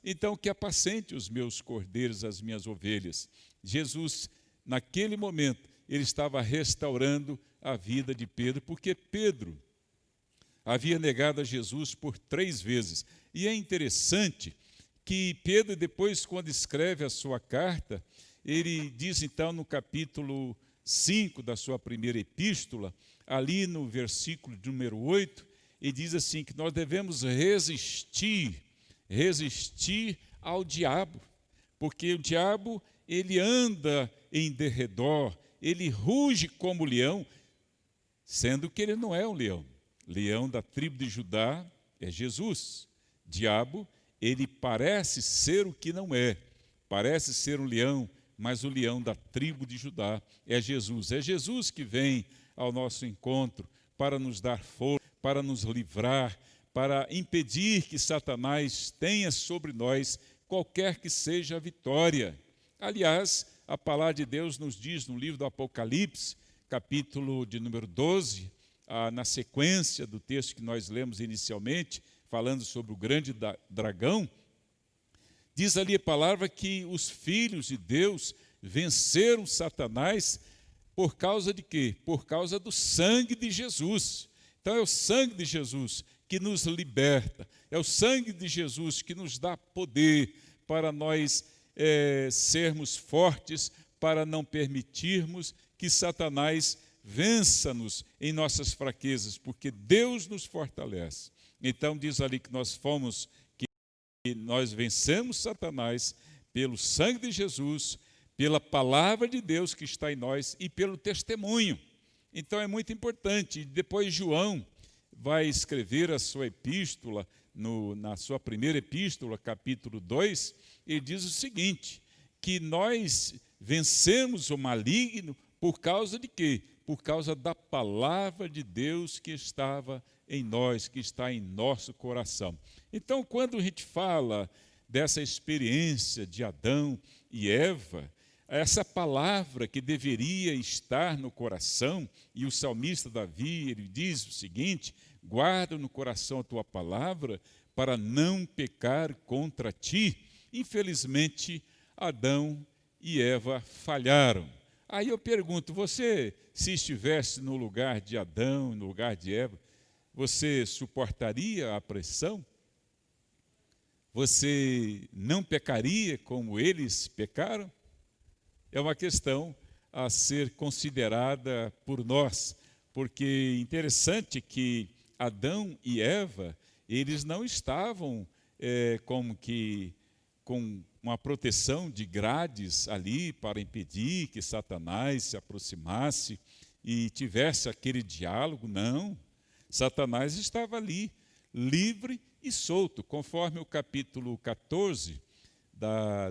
então que apacente os meus cordeiros, as minhas ovelhas. Jesus, naquele momento, ele estava restaurando a vida de Pedro, porque Pedro havia negado a Jesus por 3 vezes. E é interessante que Pedro, depois, quando escreve a sua carta, ele diz então no capítulo 5 da sua primeira epístola, ali no versículo de número 8, ele diz assim, que nós devemos resistir ao diabo, porque o diabo, ele anda em derredor, ele ruge como leão, sendo que ele não é um leão. Leão da tribo de Judá é Jesus. Diabo, ele parece ser o que não é. Parece ser um leão, mas o leão da tribo de Judá é Jesus. É Jesus que vem ao nosso encontro para nos dar força, para nos livrar, para impedir que Satanás tenha sobre nós qualquer que seja a vitória. Aliás, a palavra de Deus nos diz no livro do Apocalipse, capítulo de número 12, na sequência do texto que nós lemos inicialmente, falando sobre o grande dragão, diz ali a palavra que os filhos de Deus venceram Satanás por causa de quê? Por causa do sangue de Jesus. Então é o sangue de Jesus que nos liberta, é o sangue de Jesus que nos dá poder para nós sermos fortes, para não permitirmos que Satanás vença-nos em nossas fraquezas, porque Deus nos fortalece. Então diz ali que nós vencemos Satanás pelo sangue de Jesus, pela palavra de Deus que está em nós e pelo testemunho. Então é muito importante. Depois João vai escrever a sua epístola, na sua primeira epístola, capítulo 2, ele diz o seguinte, que nós vencemos o maligno por causa de quê? Por causa da palavra de Deus que estava em nós, que está em nosso coração. Então, quando a gente fala dessa experiência de Adão e Eva, essa palavra que deveria estar no coração, e o salmista Davi, ele diz o seguinte, guarda no coração a tua palavra para não pecar contra ti. Infelizmente, Adão e Eva falharam. Aí eu pergunto, você, se estivesse no lugar de Adão, no lugar de Eva, você suportaria a pressão? Você não pecaria como eles pecaram? É uma questão a ser considerada por nós, porque é interessante que Adão e Eva, eles não estavam com uma proteção de grades ali para impedir que Satanás se aproximasse e tivesse aquele diálogo, não. Satanás estava ali, livre e solto, conforme o capítulo 14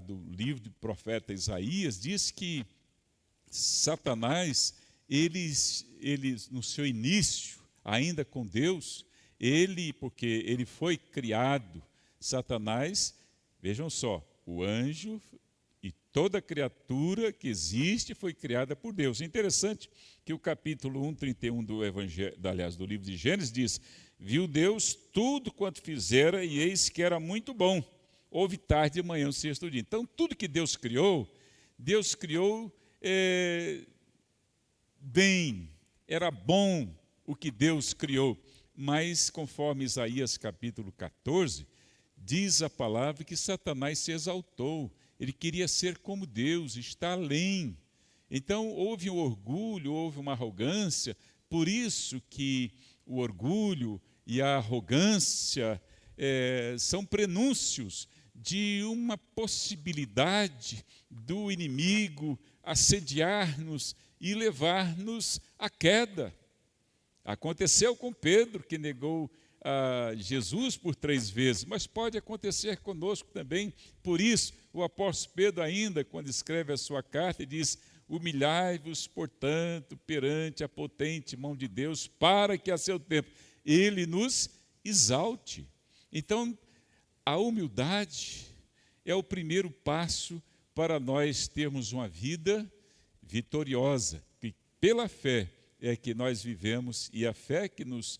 do livro do profeta Isaías, diz que Satanás, ele no seu início, ainda com Deus, porque ele foi criado, Satanás, vejam só, o anjo e toda criatura que existe foi criada por Deus. É interessante que o capítulo 1:31 do livro de Gênesis diz, viu Deus tudo quanto fizera e eis que era muito bom. Houve tarde e manhã o 6º dia. Então, tudo que Deus criou bem, era bom o que Deus criou. Mas, conforme Isaías capítulo 14, diz a palavra que Satanás se exaltou. Ele queria ser como Deus, estar além. Então, houve um orgulho, houve uma arrogância. Por isso que o orgulho e a arrogância são prenúncios de uma possibilidade do inimigo assediar-nos e levar-nos à queda. Aconteceu com Pedro, que negou a Jesus por 3 vezes, mas pode acontecer conosco também. Por isso, o apóstolo Pedro ainda, quando escreve a sua carta, diz, humilhai-vos, portanto, perante a potente mão de Deus, para que a seu tempo Ele nos exalte. Então, a humildade é o primeiro passo para nós termos uma vida vitoriosa, que pela fé é que nós vivemos, e a fé que nos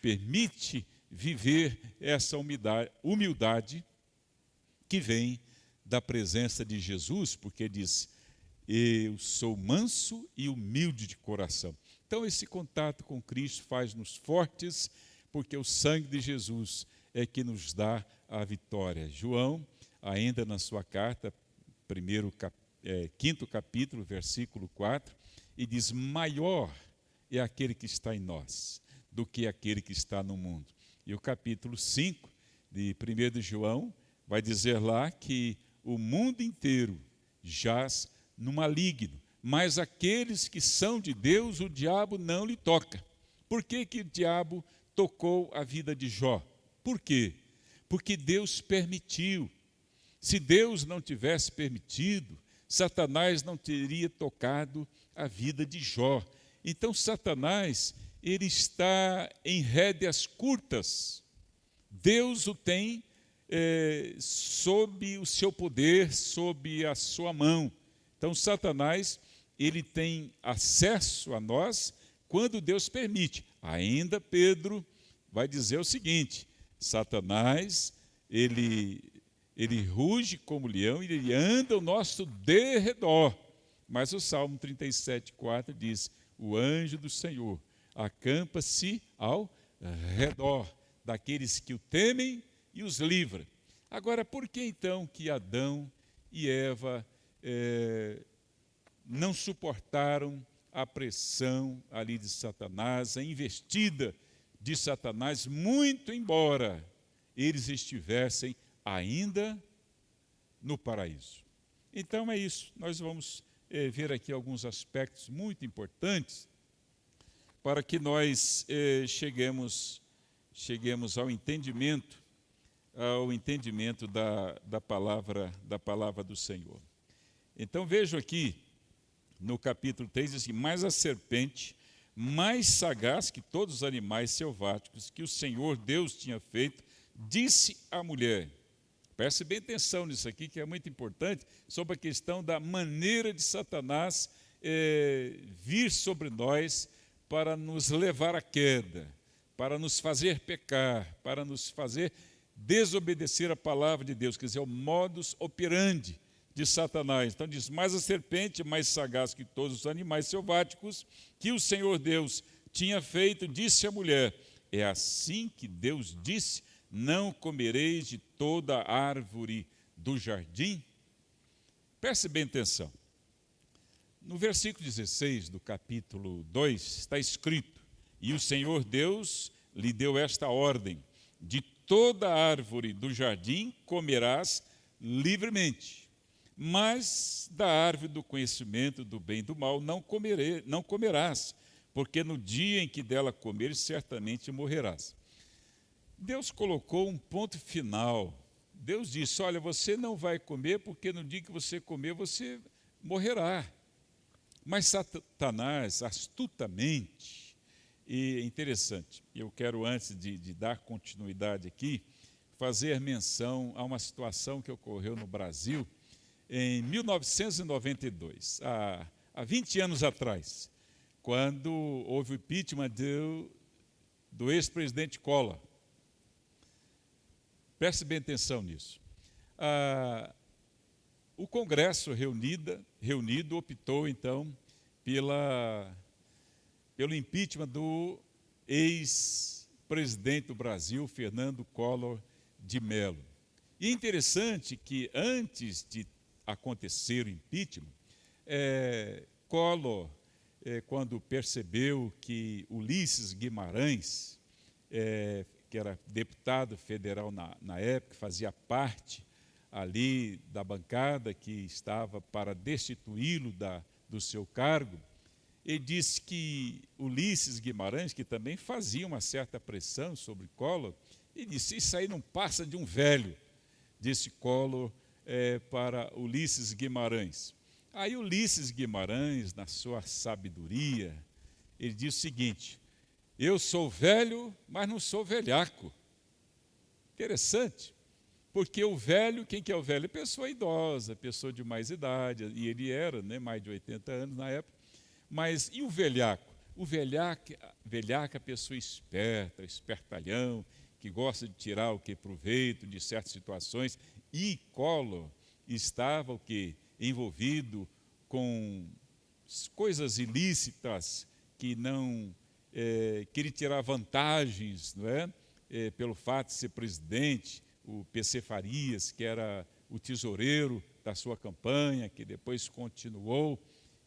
permite viver essa humildade que vem da presença de Jesus, porque diz: eu sou manso e humilde de coração. Então, esse contato com Cristo faz-nos fortes, porque o sangue de Jesus é que nos dá a vitória. João, ainda na sua carta, 5º capítulo, versículo 4, e diz: maior é aquele que está em nós do que aquele que está no mundo. E o capítulo 5 de 1 João vai dizer lá que o mundo inteiro jaz no maligno, mas aqueles que são de Deus, o diabo não lhe toca. Por que que o diabo tocou a vida de Jó? Por quê? Porque Deus permitiu. Se Deus não tivesse permitido, Satanás não teria tocado a vida de Jó. Então Satanás, ele está em rédeas curtas. Deus o tem sob o seu poder, sob a sua mão. Então Satanás, ele tem acesso a nós quando Deus permite. Ainda Pedro vai dizer o seguinte: Satanás, ele ruge como leão e ele anda ao nosso derredor. Mas o Salmo 37:4 diz: o anjo do Senhor acampa-se ao redor daqueles que o temem e os livra. Agora, por que então que Adão e Eva não suportaram a pressão ali de Satanás, a investida de Satanás, muito embora eles estivessem ainda no paraíso? Então é isso, nós vamos ver aqui alguns aspectos muito importantes para que nós cheguemos ao entendimento da palavra do Senhor. Então vejo aqui no capítulo 3, diz assim: mas a serpente, mais sagaz que todos os animais selváticos que o Senhor Deus tinha feito, disse à mulher. Preste bem atenção nisso aqui, que é muito importante, sobre a questão da maneira de Satanás vir sobre nós para nos levar à queda, para nos fazer pecar, para nos fazer desobedecer a palavra de Deus, quer dizer, o modus operandi de Satanás. Então diz: mas a serpente, mais sagaz que todos os animais selváticos que o Senhor Deus tinha feito, disse à mulher: é assim que Deus disse: não comereis de toda árvore do jardim? Preste bem atenção. No versículo 16 do capítulo 2 está escrito: e o Senhor Deus lhe deu esta ordem: de toda árvore do jardim comerás livremente, mas da árvore do conhecimento do bem e do mal não comerás, porque no dia em que dela comeres, certamente morrerás. Deus colocou um ponto final. Deus disse: olha, você não vai comer, porque no dia que você comer, você morrerá. Mas Satanás, astutamente, e interessante, eu quero, antes de dar continuidade aqui, fazer menção a uma situação que ocorreu no Brasil em 1992, há 20 anos atrás, quando houve o impeachment do ex-presidente Collor. Preste bem atenção nisso. O Congresso reunido optou, então, pelo impeachment do ex-presidente do Brasil, Fernando Collor de Mello. E é interessante que, antes de acontecer o impeachment, Collor, quando percebeu que Ulisses Guimarães, que era deputado federal na época, fazia parte ali da bancada que estava para destituí-lo do seu cargo, ele disse que Ulisses Guimarães, que também fazia uma certa pressão sobre Collor, ele disse: isso aí não passa de um velho, disse Collor para Ulisses Guimarães. Aí Ulisses Guimarães, na sua sabedoria, ele disse o seguinte: eu sou velho, mas não sou velhaco. Interessante, porque o velho, quem que é o velho? É pessoa idosa, pessoa de mais idade, e ele era, mais de 80 anos na época. Mas e o velhaco? O velhaco é a pessoa esperta, espertalhão, que gosta de tirar o que proveito de certas situações, e Collor estava o que envolvido com coisas ilícitas que não queria tirar vantagens, não é? Pelo fato de ser presidente, o PC Farias, que era o tesoureiro da sua campanha, que depois continuou.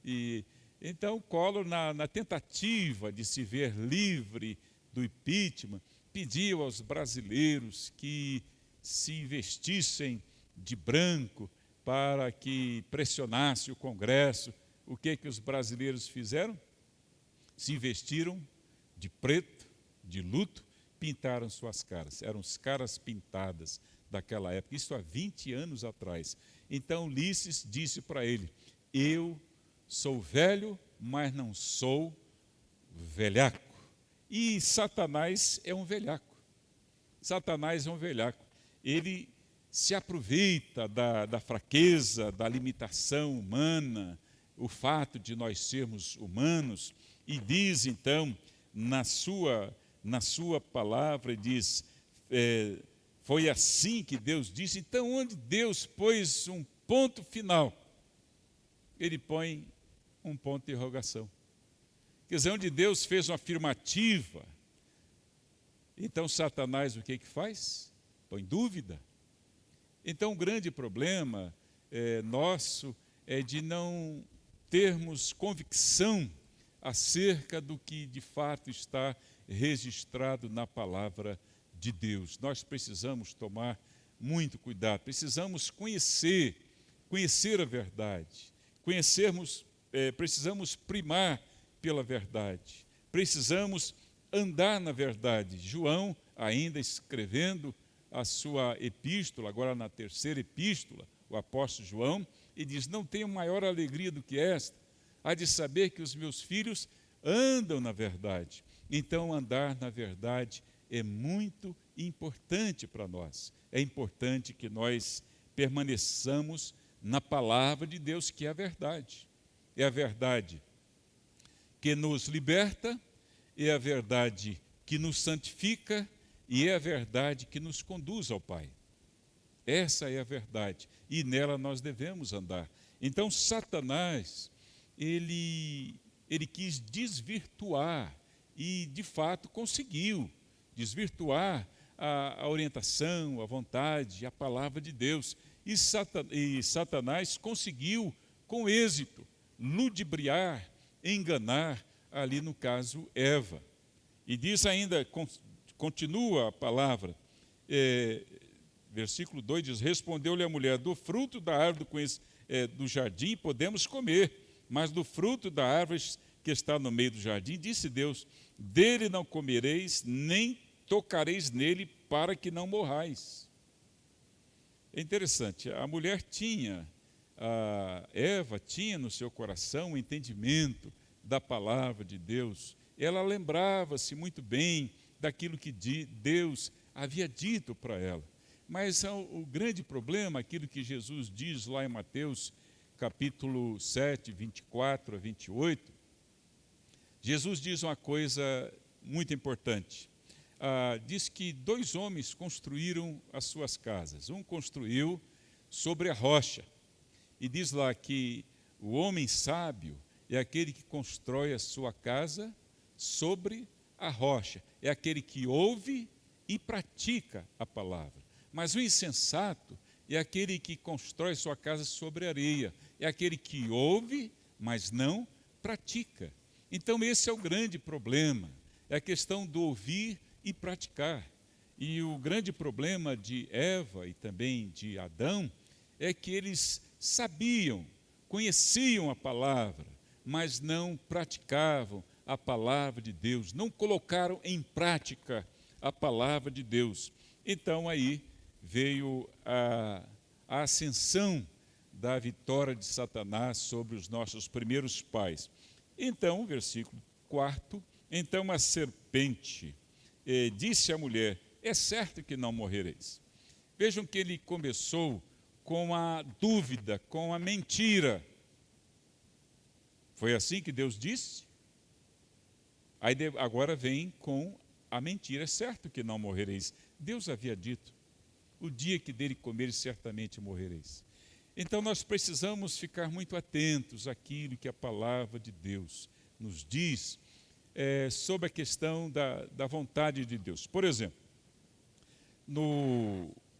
E então Collor, na tentativa de se ver livre do impeachment, pediu aos brasileiros que se vestissem de branco para que pressionasse o Congresso. O que os brasileiros fizeram? Se vestiram de preto, de luto, pintaram suas caras. Eram as caras pintadas daquela época, isso há 20 anos atrás. Então Ulisses disse para ele: eu sou velho, mas não sou velhaco. E Satanás é um velhaco. Satanás é um velhaco. Ele se aproveita da fraqueza, da limitação humana, o fato de nós sermos humanos, e diz então, na sua palavra, diz, foi assim que Deus disse. Então, onde Deus pôs um ponto final, ele põe um ponto de interrogação. Quer dizer, onde Deus fez uma afirmativa, então Satanás o que faz? Põe dúvida. Então, o grande problema nosso é de não termos convicção acerca do que de fato está registrado na palavra de Deus. Nós precisamos tomar muito cuidado, precisamos conhecer a verdade, precisamos primar pela verdade, precisamos andar na verdade. João, ainda escrevendo a sua epístola, agora na terceira epístola, o apóstolo João, e diz: não tenho maior alegria do que esta, a de saber que os meus filhos andam na verdade. Então, andar na verdade é muito importante para nós. É importante que nós permaneçamos na palavra de Deus, que é a verdade. É a verdade que nos liberta, é a verdade que nos santifica e é a verdade que nos conduz ao Pai. Essa é a verdade e nela nós devemos andar. Então, Satanás, ele quis desvirtuar e, de fato, conseguiu desvirtuar a orientação, a vontade, a palavra de Deus. E Satanás conseguiu, com êxito, ludibriar, enganar, ali no caso, Eva. E diz ainda, continua a palavra, versículo 2 diz: respondeu-lhe a mulher: do fruto da árvore do jardim podemos comer, mas do fruto da árvore que está no meio do jardim, disse Deus: dele não comereis, nem tocareis nele, para que não morrais. É interessante, a mulher Eva tinha no seu coração o entendimento da palavra de Deus. Ela lembrava-se muito bem daquilo que Deus havia dito para ela. Mas o grande problema, aquilo que Jesus diz lá em Mateus, capítulo 7, 24 a 28, Jesus diz uma coisa muito importante. Diz que 2 homens construíram as suas casas. Um construiu sobre a rocha. E diz lá que o homem sábio é aquele que constrói a sua casa sobre a rocha. É aquele que ouve e pratica a palavra. Mas o insensato é aquele que constrói sua casa sobre areia. É aquele que ouve, mas não pratica. Então esse é o grande problema. É a questão do ouvir e praticar. E o grande problema de Eva e também de Adão é que eles sabiam, conheciam a palavra, mas não praticavam a palavra de Deus, não colocaram em prática a palavra de Deus. Então aí veio a ascensão da vitória de Satanás sobre os nossos primeiros pais. Então, versículo 4, então a serpente disse à mulher: é certo que não morrereis. Vejam que ele começou com a dúvida, com a mentira. Foi assim que Deus disse? Aí agora vem com a mentira. É certo que não morrereis. Deus havia dito, o dia que dele comeres, certamente morrereis. Então nós precisamos ficar muito atentos àquilo que a palavra de Deus nos diz sobre a questão da vontade de Deus. Por exemplo,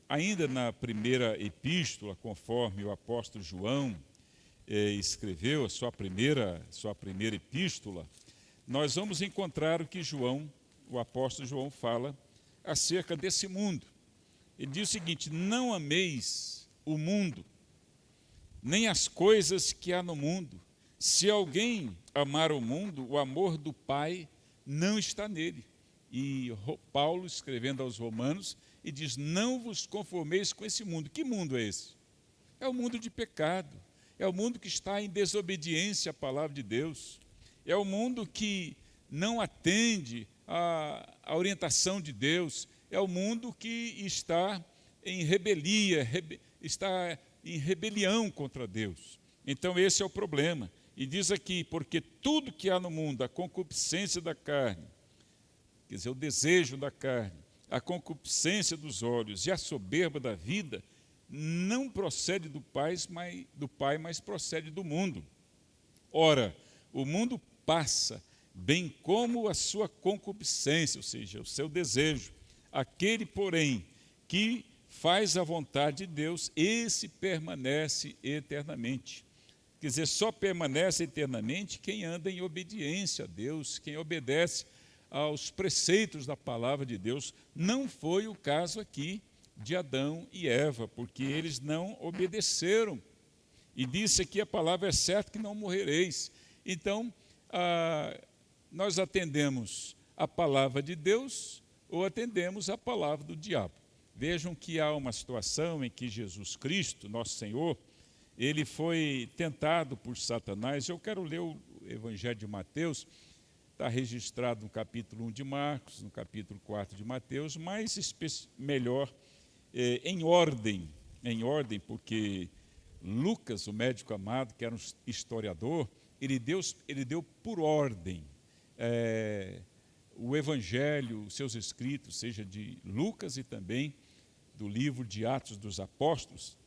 ainda na primeira epístola, conforme o apóstolo João escreveu a sua primeira epístola, nós vamos encontrar o que o apóstolo João fala acerca desse mundo. Ele diz o seguinte: não ameis o mundo, nem as coisas que há no mundo. Se alguém amar o mundo, o amor do Pai não está nele. E Paulo, escrevendo aos Romanos, e diz: não vos conformeis com esse mundo. Que mundo é esse? É o mundo de pecado, é o mundo que está em desobediência à palavra de Deus, é o mundo que não atende à orientação de Deus, é o mundo que está em rebelião, está em rebelião contra Deus. Então esse é o problema. E diz aqui: porque tudo que há no mundo, a concupiscência da carne, quer dizer, o desejo da carne, a concupiscência dos olhos e a soberba da vida, não procede do Pai, mas procede do mundo. Ora, o mundo passa, bem como a sua concupiscência, ou seja, o seu desejo. Aquele, porém, que faz a vontade de Deus, esse permanece eternamente. Quer dizer, só permanece eternamente quem anda em obediência a Deus, quem obedece aos preceitos da palavra de Deus. Não foi o caso aqui de Adão e Eva, porque eles não obedeceram. E disse aqui a palavra: é certo que não morrereis. Então, nós atendemos a palavra de Deus ou atendemos a palavra do diabo. Vejam que há uma situação em que Jesus Cristo, nosso Senhor, ele foi tentado por Satanás. Eu quero ler o Evangelho de Mateus, está registrado no capítulo 1 de Marcos, no capítulo 4 de Mateus, mas melhor em ordem, porque Lucas, o médico amado, que era um historiador, ele deu por ordem o Evangelho, os seus escritos, seja de Lucas e também do livro de Atos dos Apóstolos.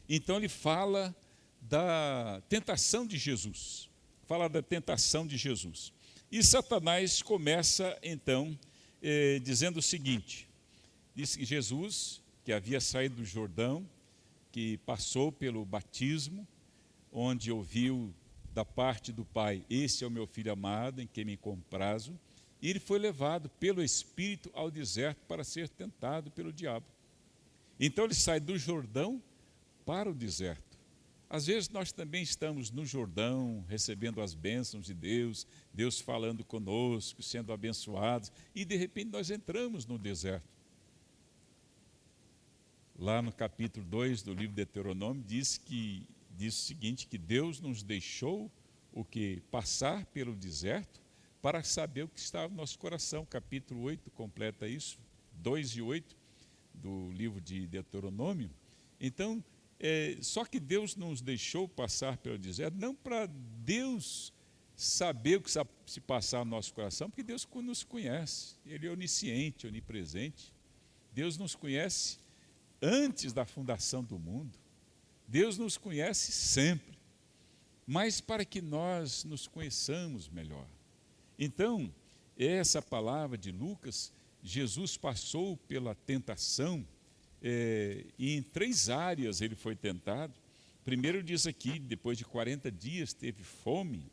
Então ele fala da tentação de Jesus, E Satanás começa então dizendo o seguinte: diz que Jesus, que havia saído do Jordão, que passou pelo batismo, onde ouviu da parte do Pai: esse é o meu filho amado, em quem me comprazo, e ele foi levado pelo Espírito ao deserto para ser tentado pelo diabo. Então ele sai do Jordão para o deserto. Às vezes nós também estamos no Jordão, recebendo as bênçãos de Deus, Deus falando conosco, sendo abençoados, e de repente nós entramos no deserto. Lá no capítulo 2 do livro de Deuteronômio diz o seguinte: que Deus nos deixou passar pelo deserto para saber o que estava no nosso coração. Capítulo 8 completa isso, 2 e 8 do livro de Deuteronômio. Então, só que Deus nos deixou passar pelo deserto, não para Deus saber o que se passar no nosso coração, porque Deus nos conhece, Ele é onisciente, onipresente. Deus nos conhece antes da fundação do mundo. Deus nos conhece sempre, mas para que nós nos conheçamos melhor. Então, essa palavra de Lucas, Jesus passou pela tentação, e em 3 áreas ele foi tentado. Primeiro diz aqui, depois de 40 dias teve fome,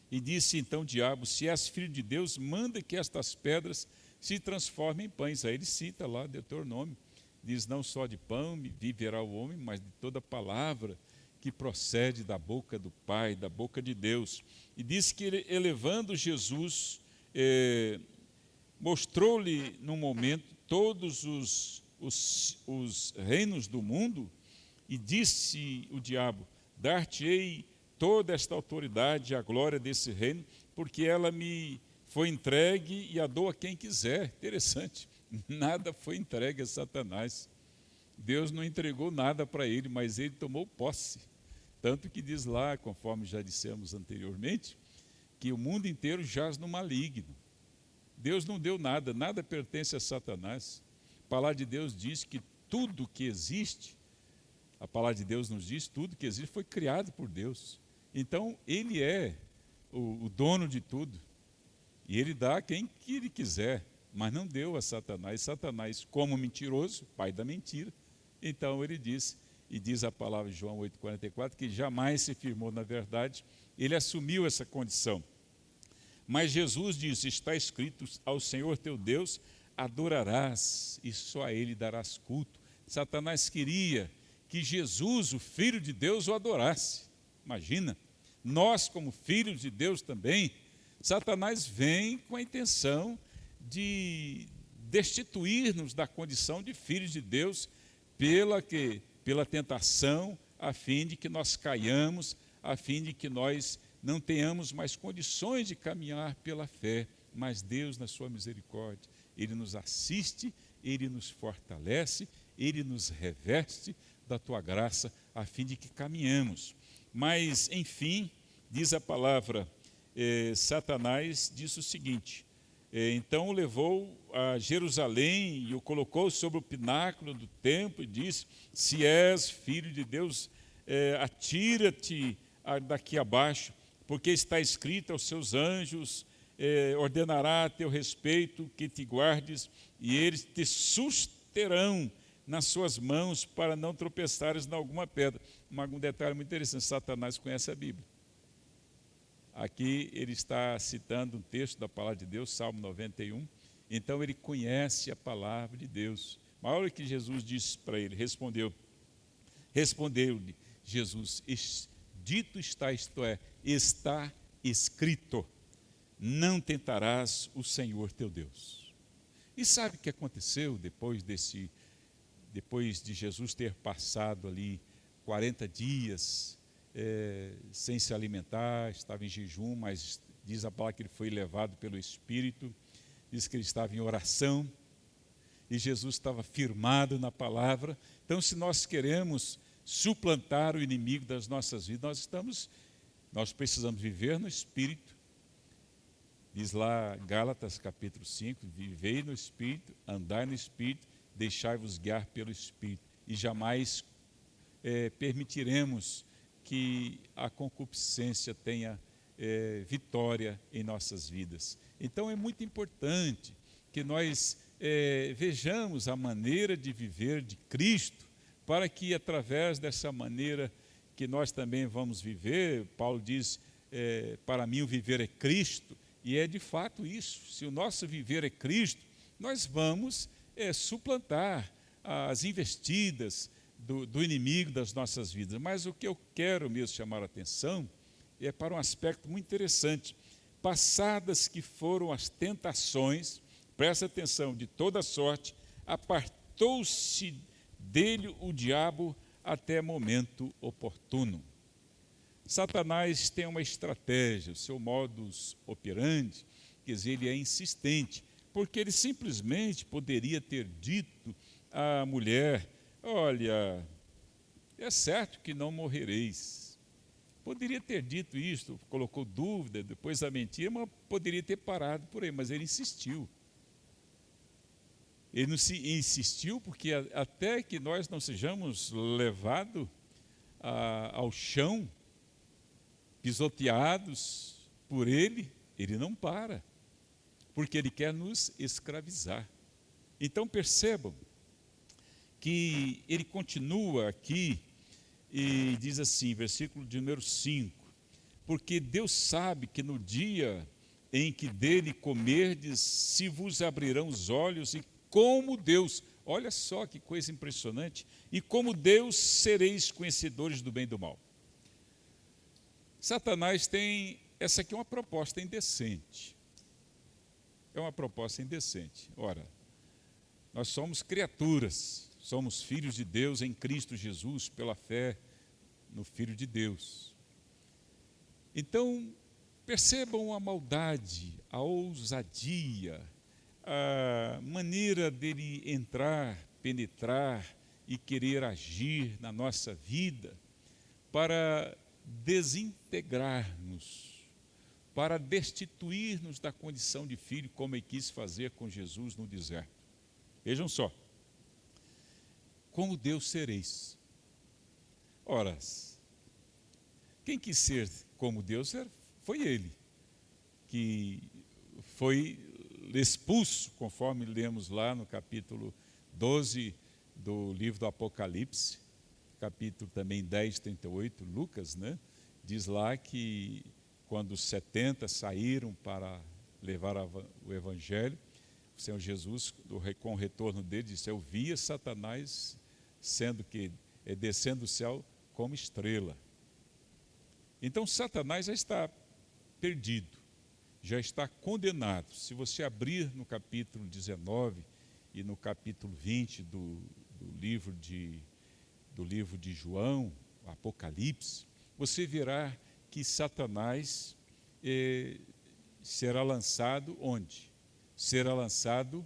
e disse então o diabo: se és filho de Deus, manda que estas pedras se transformem em pães. Aí ele cita lá Deuteronômio, diz: não só de pão viverá o homem, mas de toda palavra que procede da boca do Pai, da boca de Deus. E diz que ele, elevando Jesus, mostrou-lhe num momento todos os reinos do mundo, e disse o diabo: dar-te-ei toda esta autoridade e a glória desse reino, porque ela me foi entregue e a dou a quem quiser. Interessante, nada foi entregue a Satanás. Deus não entregou nada para ele, mas ele tomou posse. Tanto que diz lá, conforme já dissemos anteriormente, que o mundo inteiro jaz no maligno. Deus não deu nada, nada pertence a Satanás. A palavra de Deus diz que tudo que existe, a palavra de Deus nos diz, tudo que existe foi criado por Deus. Então, ele é o dono de tudo. E ele dá a quem que ele quiser, mas não deu a Satanás. Satanás, como mentiroso, pai da mentira, então ele diz, e diz a palavra de João 8,44, que jamais se firmou na verdade, ele assumiu essa condição. Mas Jesus disse, está escrito, ao Senhor teu Deus adorarás, e só a ele darás culto. Satanás queria que Jesus, o Filho de Deus, o adorasse. Imagina, nós como filhos de Deus também, Satanás vem com a intenção de destituir-nos da condição de filhos de Deus pela tentação, a fim de que nós caiamos, a fim de que nós não tenhamos mais condições de caminhar pela fé. Mas Deus, na sua misericórdia, Ele nos assiste, Ele nos fortalece, Ele nos reveste da tua graça, a fim de que caminhamos. Mas, enfim, diz a palavra, Satanás disse o seguinte, então o levou a Jerusalém e o colocou sobre o pináculo do templo e disse, se és filho de Deus, atira-te daqui abaixo, porque está escrito aos seus anjos, ordenará a teu respeito que te guardes, e eles te susterão nas suas mãos para não tropeçares em alguma pedra. Um detalhe muito interessante, Satanás conhece a Bíblia. Aqui ele está citando um texto da palavra de Deus, Salmo 91. Então ele conhece a palavra de Deus. Mas olha o que Jesus disse para ele, respondeu-lhe Jesus, dito está, isto é, está escrito, não tentarás o Senhor teu Deus. E sabe o que aconteceu depois de Jesus ter passado ali 40 dias sem se alimentar, estava em jejum, mas diz a palavra que ele foi levado pelo Espírito, diz que ele estava em oração, e Jesus estava firmado na palavra. Então, se nós queremos suplantar o inimigo das nossas vidas, nós precisamos viver no Espírito. Diz lá Gálatas capítulo 5, vivei no Espírito, andai no Espírito, deixai-vos guiar pelo Espírito, e jamais permitiremos que a concupiscência tenha vitória em nossas vidas. Então é muito importante que nós vejamos a maneira de viver de Cristo, para que através dessa maneira que nós também vamos viver, Paulo diz, para mim o viver é Cristo, e é de fato isso. Se o nosso viver é Cristo, nós vamos suplantar as investidas do inimigo das nossas vidas. Mas o que eu quero mesmo chamar a atenção é para um aspecto muito interessante. Passadas que foram as tentações, presta atenção, de toda sorte, apartou-se dele o diabo até momento oportuno. Satanás tem uma estratégia, o seu modus operandi, quer dizer, ele é insistente, porque ele simplesmente poderia ter dito à mulher, olha, é certo que não morrereis. Poderia ter dito isso, colocou dúvida, depois a mentira, mas poderia ter parado por aí, mas ele insistiu. Ele não insistiu porque até que nós não sejamos levados ao chão, pisoteados por ele não para, porque ele quer nos escravizar. Então percebam que ele continua aqui e diz assim, versículo de número 5, porque Deus sabe que no dia em que dele comerdes, se vos abrirão os olhos, e como Deus, olha só que coisa impressionante, e como Deus sereis conhecedores do bem e do mal. Satanás tem, essa aqui é uma proposta indecente. É uma proposta indecente. Ora, nós somos criaturas, somos filhos de Deus em Cristo Jesus, pela fé no Filho de Deus. Então, percebam a maldade, a ousadia, a maneira dele entrar, penetrar e querer agir na nossa vida para desintegrar-nos para destituir-nos da condição de filho, como ele quis fazer com Jesus no deserto. Vejam só, como Deus sereis. Ora, quem quis ser como Deus foi ele, que foi expulso, conforme lemos lá no capítulo 12 do livro do Apocalipse, capítulo também 10, 38, Lucas, né? Diz lá que quando os 70 saíram para levar o evangelho, o Senhor Jesus, com o retorno dele, disse: eu via Satanás descendo do céu como estrela. Então Satanás já está perdido, já está condenado. Se você abrir no capítulo 19 e no capítulo 20 do livro de João, Apocalipse, você verá que Satanás será lançado onde? Será lançado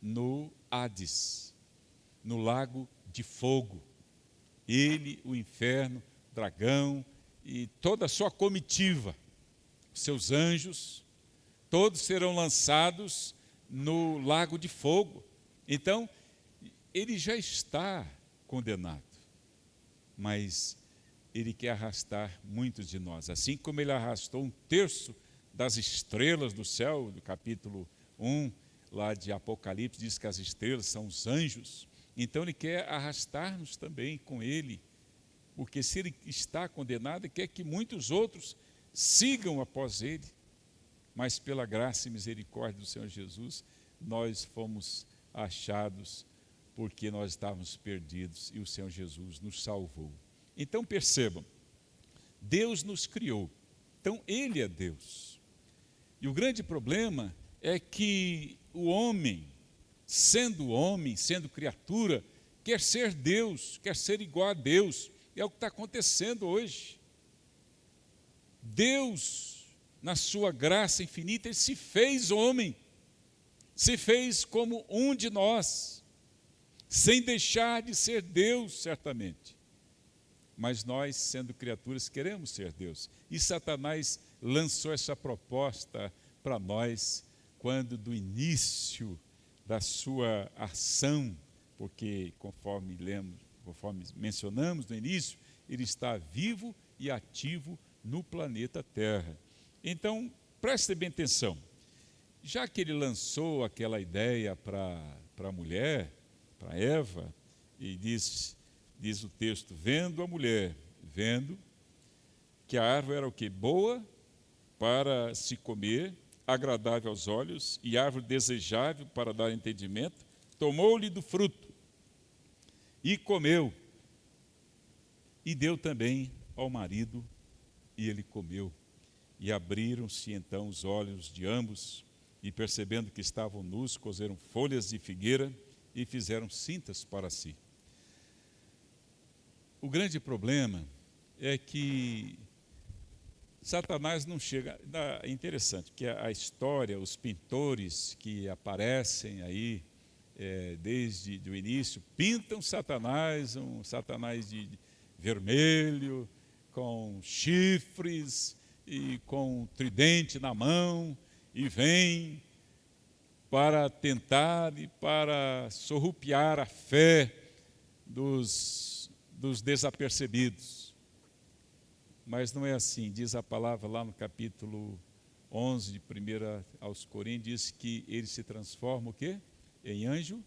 no Hades, no lago de fogo. Ele, o inferno, o dragão e toda a sua comitiva, seus anjos, todos serão lançados no lago de fogo. Então, ele já está condenado, mas ele quer arrastar muitos de nós. Assim como ele arrastou 1/3 das estrelas do céu, do capítulo 1, lá de Apocalipse, diz que as estrelas são os anjos. Então ele quer arrastar-nos também com ele, porque se ele está condenado, ele quer que muitos outros sigam após ele. Mas pela graça e misericórdia do Senhor Jesus, nós fomos achados porque nós estávamos perdidos e o Senhor Jesus nos salvou. Então percebam, Deus nos criou, então Ele é Deus. E o grande problema é que o homem, sendo criatura, quer ser Deus, quer ser igual a Deus. É o que está acontecendo hoje. Deus, na sua graça infinita, Ele se fez homem, se fez como um de nós, sem deixar de ser Deus, certamente. Mas nós, sendo criaturas, queremos ser Deus. E Satanás lançou essa proposta para nós, quando do início da sua ação, porque conforme mencionamos no início, ele está vivo e ativo no planeta Terra. Então, preste bem atenção. Já que ele lançou aquela ideia para a mulher, para Eva, e diz o texto, vendo que a árvore era o quê? Boa para se comer, agradável aos olhos, e árvore desejável para dar entendimento, tomou-lhe do fruto, e comeu, e deu também ao marido, e ele comeu. E abriram-se então os olhos de ambos, e percebendo que estavam nus, coseram folhas de figueira, e fizeram cintas para si. O grande problema é que Satanás não chega. É interessante, porque a história, os pintores que aparecem aí, desde o início, pintam Satanás, um Satanás de vermelho, com chifres e com um tridente na mão, e vem para tentar e para sorrupiar a fé dos desapercebidos. Mas não é assim, diz a palavra lá no capítulo 11 de 1 aos Coríntios, diz que ele se transforma o quê? Em anjo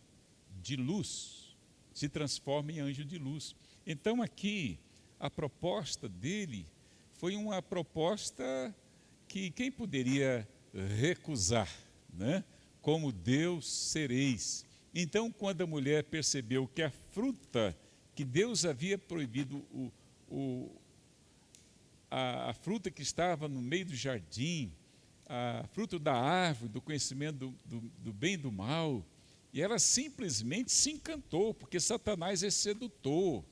de luz. Se transforma em anjo de luz. Então aqui, a proposta dele foi uma proposta que quem poderia recusar, né? Como Deus sereis. Então, quando a mulher percebeu que a fruta que Deus havia proibido, a fruta que estava no meio do jardim, a fruta da árvore, do conhecimento do bem e do mal, e ela simplesmente se encantou, porque Satanás é sedutor.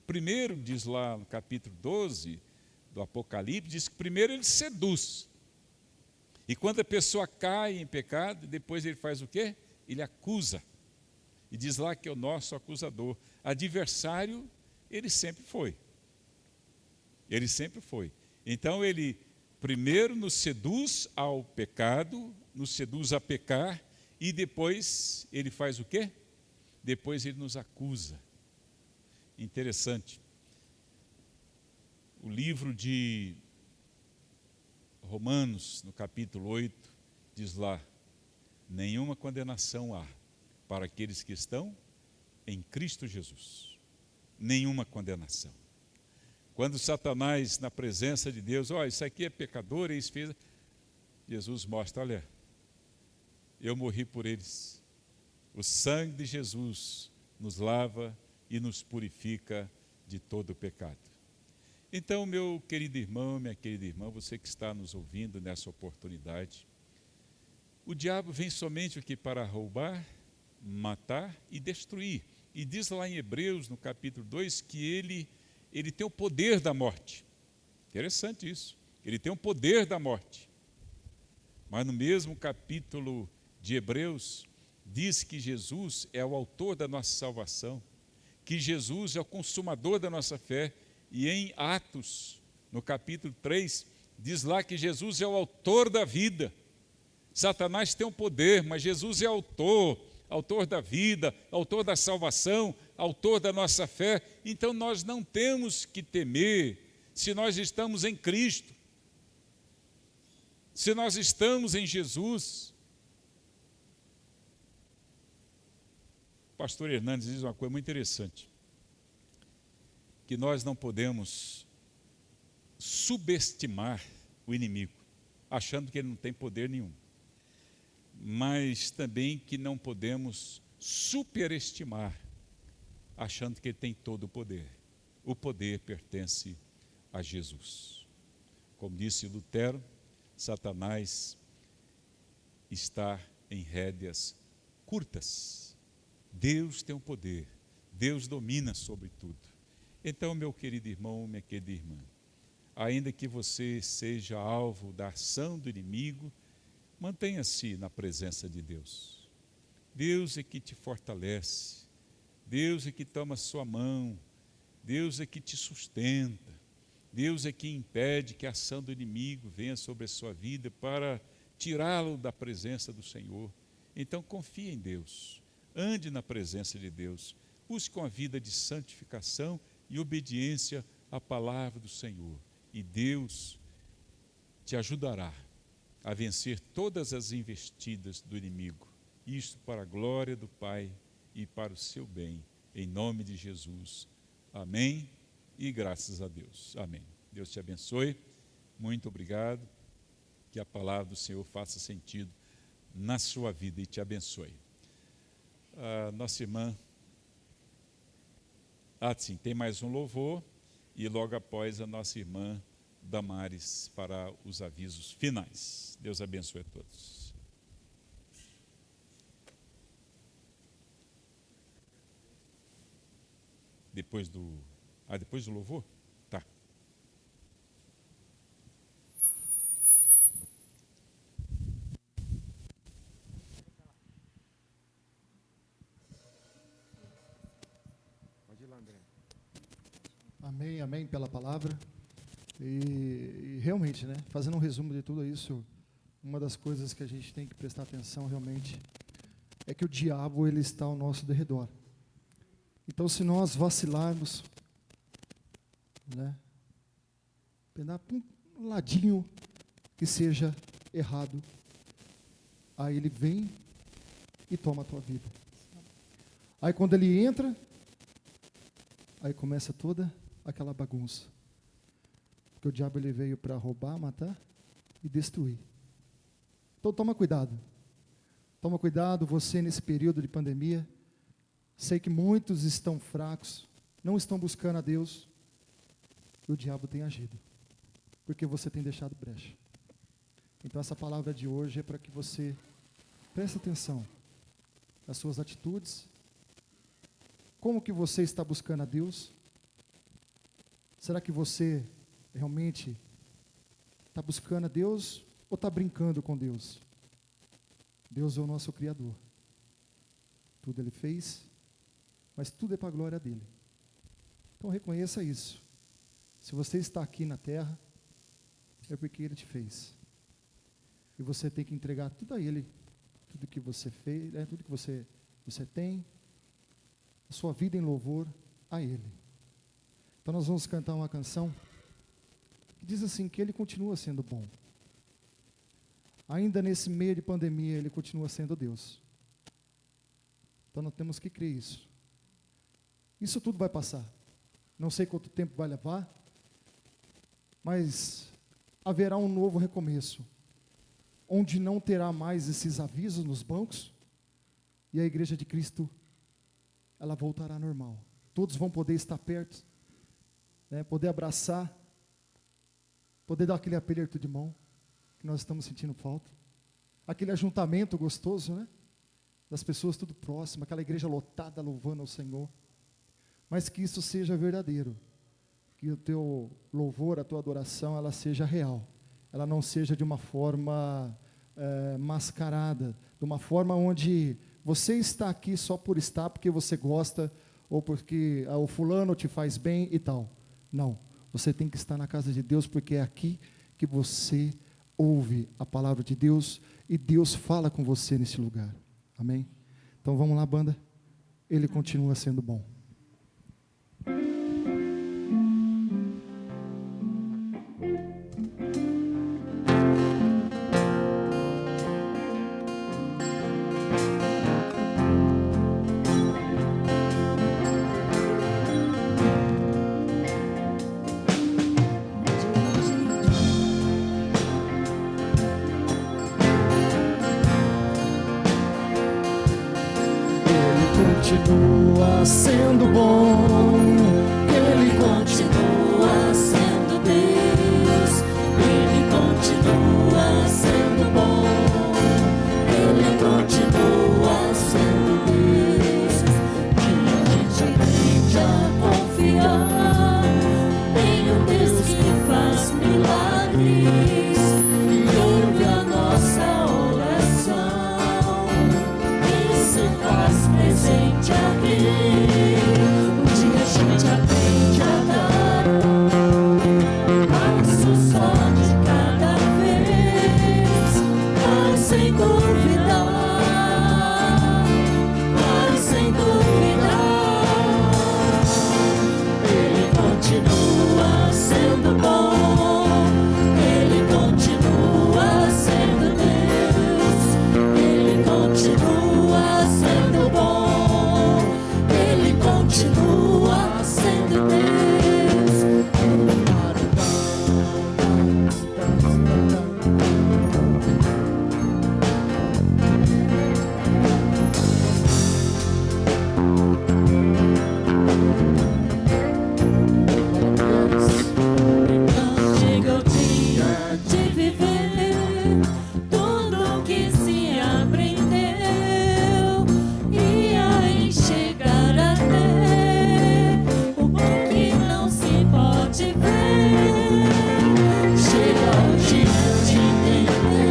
Primeiro, diz lá no capítulo 12 do Apocalipse, diz que primeiro ele seduz. E quando a pessoa cai em pecado, depois ele faz o quê? Ele acusa. E diz lá que é o nosso acusador. Adversário, ele sempre foi. Ele sempre foi. Então ele primeiro nos seduz ao pecado, nos seduz a pecar, e depois ele faz o quê? Depois ele nos acusa. Interessante. O livro de Romanos, no capítulo 8, diz lá: nenhuma condenação há para aqueles que estão em Cristo Jesus. Nenhuma condenação. Quando Satanás, na presença de Deus, isso aqui é pecador, isso fez, Jesus mostra, olha, eu morri por eles. O sangue de Jesus nos lava e nos purifica de todo o pecado. Então, meu querido irmão, minha querida irmã, você que está nos ouvindo nessa oportunidade, o diabo vem somente aqui para roubar, matar e destruir. E diz lá em Hebreus, no capítulo 2, que ele tem o poder da morte. Interessante isso. Ele tem o poder da morte. Mas no mesmo capítulo de Hebreus, diz que Jesus é o autor da nossa salvação, que Jesus é o consumador da nossa fé. E em Atos, no capítulo 3, diz lá que Jesus é o autor da vida. Satanás tem o poder, mas Jesus é autor da vida, autor da salvação, autor da nossa fé. Então nós não temos que temer se nós estamos em Cristo, se nós estamos em Jesus. O pastor Hernandes diz uma coisa muito interessante, que nós não podemos subestimar o inimigo, achando que ele não tem poder nenhum, mas também que não podemos superestimar, achando que ele tem todo o poder. O poder pertence a Jesus. Como disse Lutero, Satanás está em rédeas curtas. Deus tem o poder, Deus domina sobre tudo. Então, meu querido irmão, minha querida irmã, ainda que você seja alvo da ação do inimigo, mantenha-se na presença de Deus. Deus é que te fortalece, Deus é que toma sua mão, Deus é que te sustenta, Deus é que impede que a ação do inimigo venha sobre a sua vida para tirá-lo da presença do Senhor. Então confie em Deus, ande na presença de Deus, busque uma vida de santificação e obediência à palavra do Senhor, e Deus te ajudará a vencer todas as investidas do inimigo, isto para a glória do Pai e para o seu bem, em nome de Jesus. Amém e graças a Deus. Amém. Deus te abençoe, muito obrigado, que a palavra do Senhor faça sentido na sua vida e te abençoe. Nossa irmã, sim, tem mais um louvor, e logo após a nossa irmã Damares fará os avisos finais. Deus abençoe a todos. Depois do louvor? Tá. Pode ir lá, André. Amém, amém pela palavra. E realmente, né, fazendo um resumo de tudo isso, uma das coisas que a gente tem que prestar atenção realmente é que o diabo ele está ao nosso derredor. Então, se nós vacilarmos, né, pegar um ladinho que seja errado, aí ele vem e toma a tua vida. Aí quando ele entra, aí começa toda aquela bagunça. Porque o diabo ele veio para roubar, matar e destruir. Então toma cuidado. Toma cuidado você nesse período de pandemia. Sei que muitos estão fracos, não estão buscando a Deus. E o diabo tem agido. Porque você tem deixado brecha. Então essa palavra de hoje é para que você preste atenção nas suas atitudes. Como que você está buscando a Deus? Será que você realmente está buscando a Deus ou está brincando com Deus? Deus é o nosso Criador. Tudo Ele fez, mas tudo é para a glória dEle. Então reconheça isso. Se você está aqui na terra, é porque Ele te fez. E você tem que entregar tudo a Ele, tudo que você fez, tudo que você tem, a sua vida em louvor a Ele. Então nós vamos cantar uma canção que diz assim, que Ele continua sendo bom. Ainda nesse meio de pandemia, Ele continua sendo Deus. Então nós temos que crer isso. Isso tudo vai passar. Não sei quanto tempo vai levar, mas haverá um novo recomeço, onde não terá mais esses avisos nos bancos, e a igreja de Cristo, ela voltará normal. Todos vão poder estar perto, né, poder abraçar, poder dar aquele aperto de mão, que nós estamos sentindo falta, aquele ajuntamento gostoso, né, das pessoas tudo próximo, aquela igreja lotada louvando ao Senhor, mas que isso seja verdadeiro, que o teu louvor, a tua adoração, ela seja real, ela não seja de uma forma mascarada, de uma forma onde você está aqui só por estar, porque você gosta, ou porque o fulano te faz bem e tal. Não, você tem que estar na casa de Deus, porque é aqui que você ouve a palavra de Deus, e Deus fala com você nesse lugar. Amém? Então vamos lá, banda. Ele continua sendo bom. Continua sendo bom, Ele continua sendo Deus, Ele continua sendo bom, Ele continua sendo Deus, e a gente aprende a confiar em um Deus que faz milagres, e ouve a nossa oração, e se faz presente aqui. Um dia a gente aprende a dar passo só de cada vez, mas sem duvidar, mas sem duvidar. Ele continua sendo bom, Ele continua sendo Deus, Ele continua sendo bom, Ele continua sendo Deus. Então chega o dia de viver tudo que se aprendeu, e aí chegar até o que não se pode ver. Chega o dia de entender,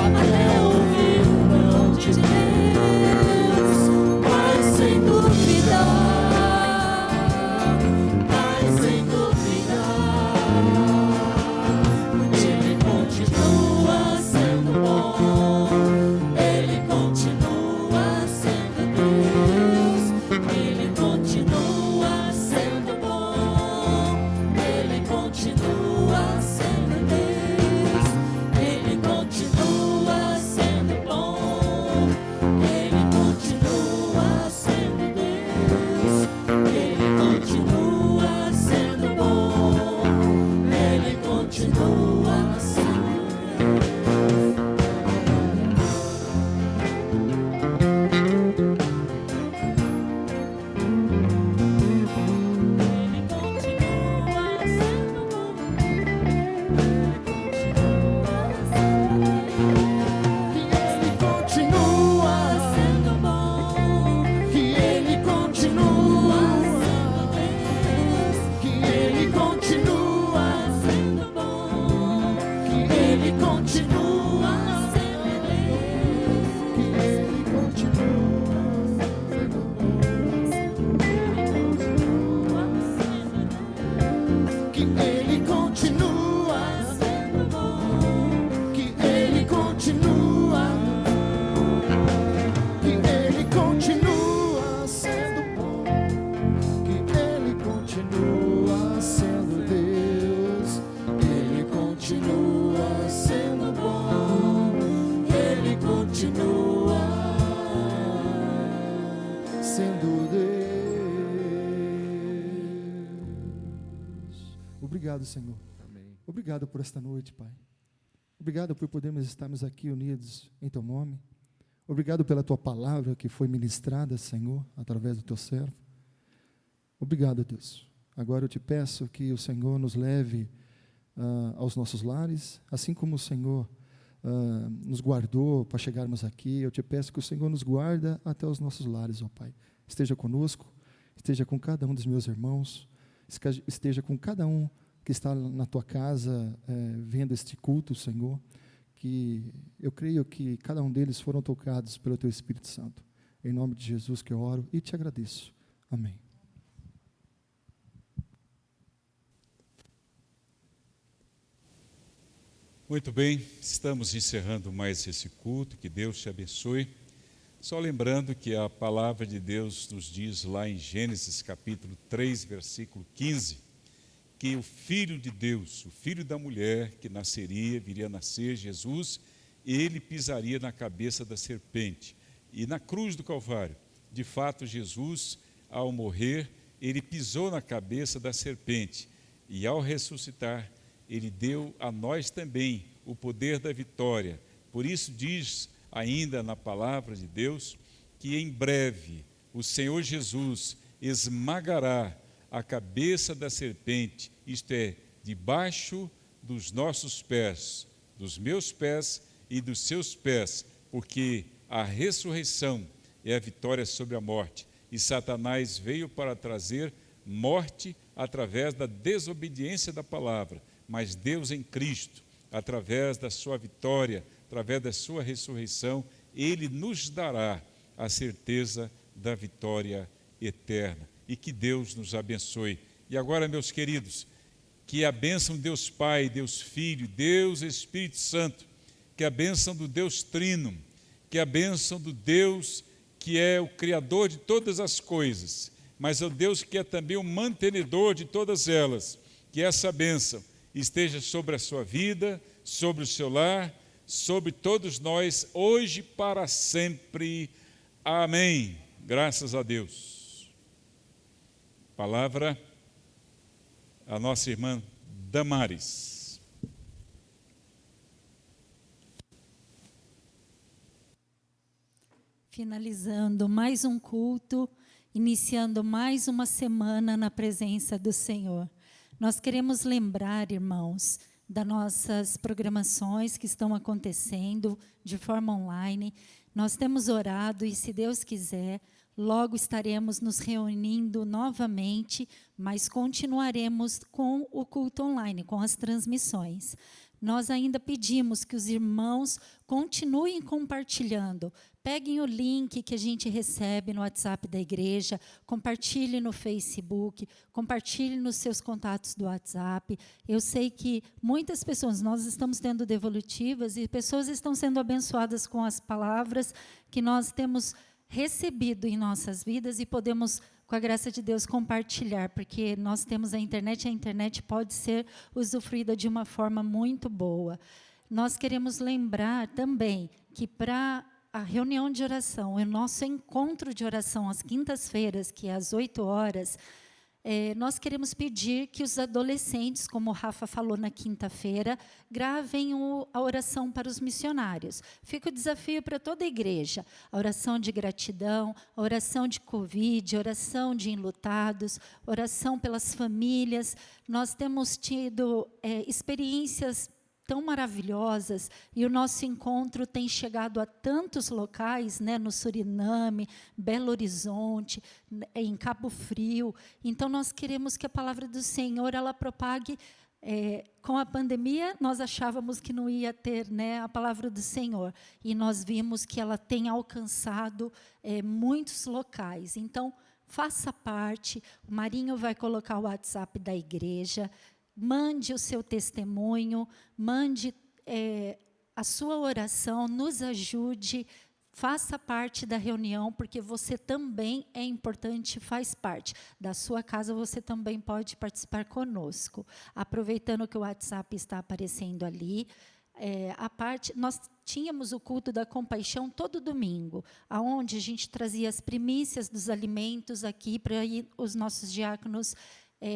até ouvir o não de Deus, mas sem duvidar, mas sem duvidar. Ele continua sendo bom, Ele continua sendo Deus, Ele continua sendo bom, Ele continua sendo Deus, Ele continua sendo bom, Ele continua sendo Deus, Ele continua sendo bom, Ele continua sendo Deus. Ele continua sendo bom, Ele continua sendo bom, que Ele continua sendo Deus, que Ele continua sendo bom, que Ele continua sendo Deus, que Ele continua sendo bom, que Ele continua Obrigado, Senhor. Amém. Obrigado por esta noite, Pai. Obrigado por podermos estarmos aqui unidos em Teu nome. Obrigado pela Tua palavra que foi ministrada, Senhor, através do Teu servo. Obrigado, Deus. Agora eu te peço que o Senhor nos leve aos nossos lares, assim como o Senhor nos guardou para chegarmos aqui. Eu te peço que o Senhor nos guarda até os nossos lares, ó Pai. Esteja conosco, esteja com cada um dos meus irmãos, esteja com cada um que está na tua casa vendo este culto, Senhor, que eu creio que cada um deles foram tocados pelo teu Espírito Santo. Em nome de Jesus que eu oro e te agradeço. Amém. Muito bem, estamos encerrando mais esse culto, que Deus te abençoe. Só lembrando que a palavra de Deus nos diz lá em Gênesis capítulo 3, versículo 15, que o Filho de Deus, o Filho da mulher que viria a nascer, Jesus, ele pisaria na cabeça da serpente. E na cruz do Calvário, de fato, Jesus, ao morrer, ele pisou na cabeça da serpente. E ao ressuscitar, ele deu a nós também o poder da vitória. Por isso diz ainda na palavra de Deus que em breve o Senhor Jesus esmagará a cabeça da serpente, isto é, debaixo dos nossos pés, dos meus pés e dos seus pés, porque a ressurreição é a vitória sobre a morte. E Satanás veio para trazer morte através da desobediência da palavra. Mas Deus em Cristo, através da sua vitória, através da sua ressurreição, Ele nos dará a certeza da vitória eterna. E que Deus nos abençoe. E agora, meus queridos, que a bênção de Deus Pai, Deus Filho, Deus Espírito Santo, que a bênção do Deus Trino, que a bênção do Deus que é o Criador de todas as coisas, mas é o Deus que é também o mantenedor de todas elas, que essa bênção esteja sobre a sua vida, sobre o seu lar, sobre todos nós, hoje e para sempre. Amém. Graças a Deus. Palavra a nossa irmã Damares. Finalizando mais um culto, iniciando mais uma semana na presença do Senhor. Nós queremos lembrar, irmãos, das nossas programações que estão acontecendo de forma online. Nós temos orado e, se Deus quiser, logo estaremos nos reunindo novamente, mas continuaremos com o culto online, com as transmissões. Nós ainda pedimos que os irmãos continuem compartilhando. Peguem o link que a gente recebe no WhatsApp da igreja, compartilhe no Facebook, compartilhe nos seus contatos do WhatsApp. Eu sei que muitas pessoas, nós estamos tendo devolutivas e pessoas estão sendo abençoadas com as palavras que nós temos recebido em nossas vidas e podemos, com a graça de Deus, compartilhar, porque nós temos a internet pode ser usufruída de uma forma muito boa. Nós queremos lembrar também que para a reunião de oração, o nosso encontro de oração às quintas-feiras, que é às 8 horas, nós queremos pedir que os adolescentes, como o Rafa falou na quinta-feira, gravem a oração para os missionários. Fica o desafio para toda a igreja, a oração de gratidão, a oração de Covid, a oração de enlutados, oração pelas famílias. Nós temos tido experiências tão maravilhosas, e o nosso encontro tem chegado a tantos locais, né, no Suriname, Belo Horizonte, em Cabo Frio. Então, nós queremos que a palavra do Senhor, ela propague. Com a pandemia, nós achávamos que não ia ter, né, a palavra do Senhor, e nós vimos que ela tem alcançado muitos locais. Então, faça parte. O Marinho vai colocar o WhatsApp da igreja. Mande o seu testemunho, mande a sua oração, nos ajude, faça parte da reunião, porque você também é importante, faz parte. Da sua casa, você também pode participar conosco. Aproveitando que o WhatsApp está aparecendo ali, nós tínhamos o culto da compaixão todo domingo, aonde a gente trazia as primícias dos alimentos aqui para os nossos diáconos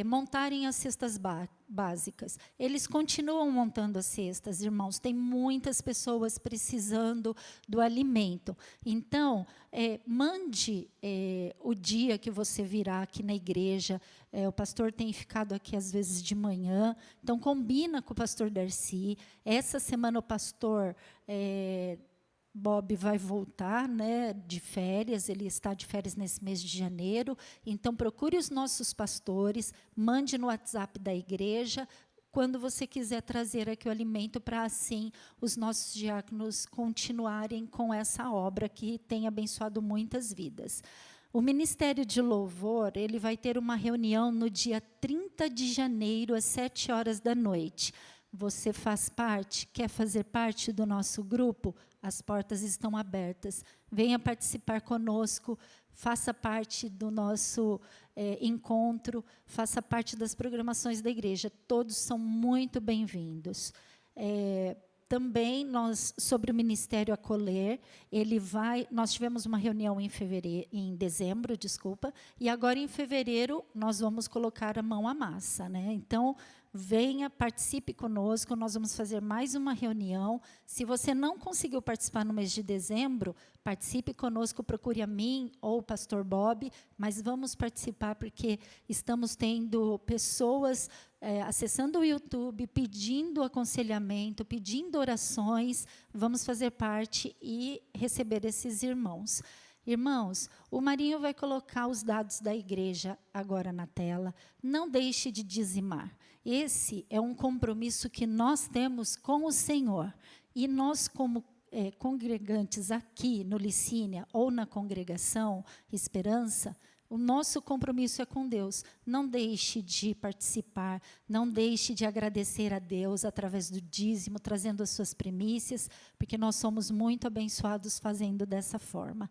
montarem as cestas básicas. Eles continuam montando as cestas, irmãos. Tem muitas pessoas precisando do alimento. Então, mande o dia que você virá aqui na igreja. O pastor tem ficado aqui, às vezes, de manhã. Então, combina com o pastor Darcy. Essa semana, o pastor Bob vai voltar, né, de férias, ele está de férias nesse mês de janeiro, então procure os nossos pastores, mande no WhatsApp da igreja, quando você quiser trazer aqui o alimento, para assim os nossos diáconos continuarem com essa obra que tem abençoado muitas vidas. O Ministério de Louvor, ele vai ter uma reunião no dia 30 de janeiro, às 19h. Você faz parte, quer fazer parte do nosso grupo? As portas estão abertas. Venha participar conosco, faça parte do nosso encontro, faça parte das programações da igreja. Todos são muito bem-vindos. Também sobre o Ministério Acolher, nós tivemos uma reunião em dezembro, e agora em fevereiro nós vamos colocar a mão à massa, né? Então, venha, participe conosco, nós vamos fazer mais uma reunião. Se você não conseguiu participar no mês de dezembro, participe conosco, procure a mim ou o pastor Bob, mas vamos participar porque estamos tendo pessoas acessando o YouTube, pedindo aconselhamento, pedindo orações. Vamos fazer parte e receber esses irmãos. Irmãos, o Marinho vai colocar os dados da igreja agora na tela. Não deixe de dizimar. Esse é um compromisso que nós temos com o Senhor. E nós, como congregantes aqui no Licínia ou na congregação Esperança, o nosso compromisso é com Deus. Não deixe de participar, não deixe de agradecer a Deus através do dízimo, trazendo as suas primícias, porque nós somos muito abençoados fazendo dessa forma.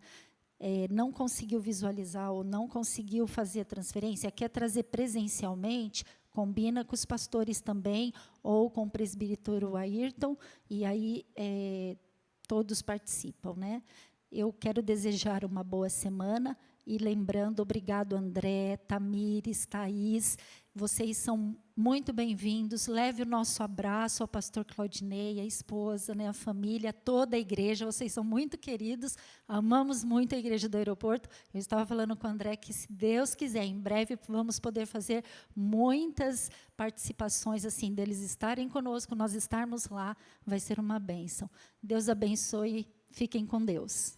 Não conseguiu visualizar ou não conseguiu fazer a transferência, quer trazer presencialmente, combina com os pastores também, ou com o presbítero Ayrton, e aí todos participam, né? Eu quero desejar uma boa semana, e lembrando, obrigado André, Tamires, Thaís, vocês são muito bem-vindos. Leve o nosso abraço ao pastor Claudinei, a esposa, né, a família, toda a igreja. Vocês são muito queridos, amamos muito a igreja do aeroporto. Eu estava falando com o André que, se Deus quiser, em breve vamos poder fazer muitas participações, assim, deles estarem conosco, nós estarmos lá, vai ser uma bênção. Deus abençoe, fiquem com Deus.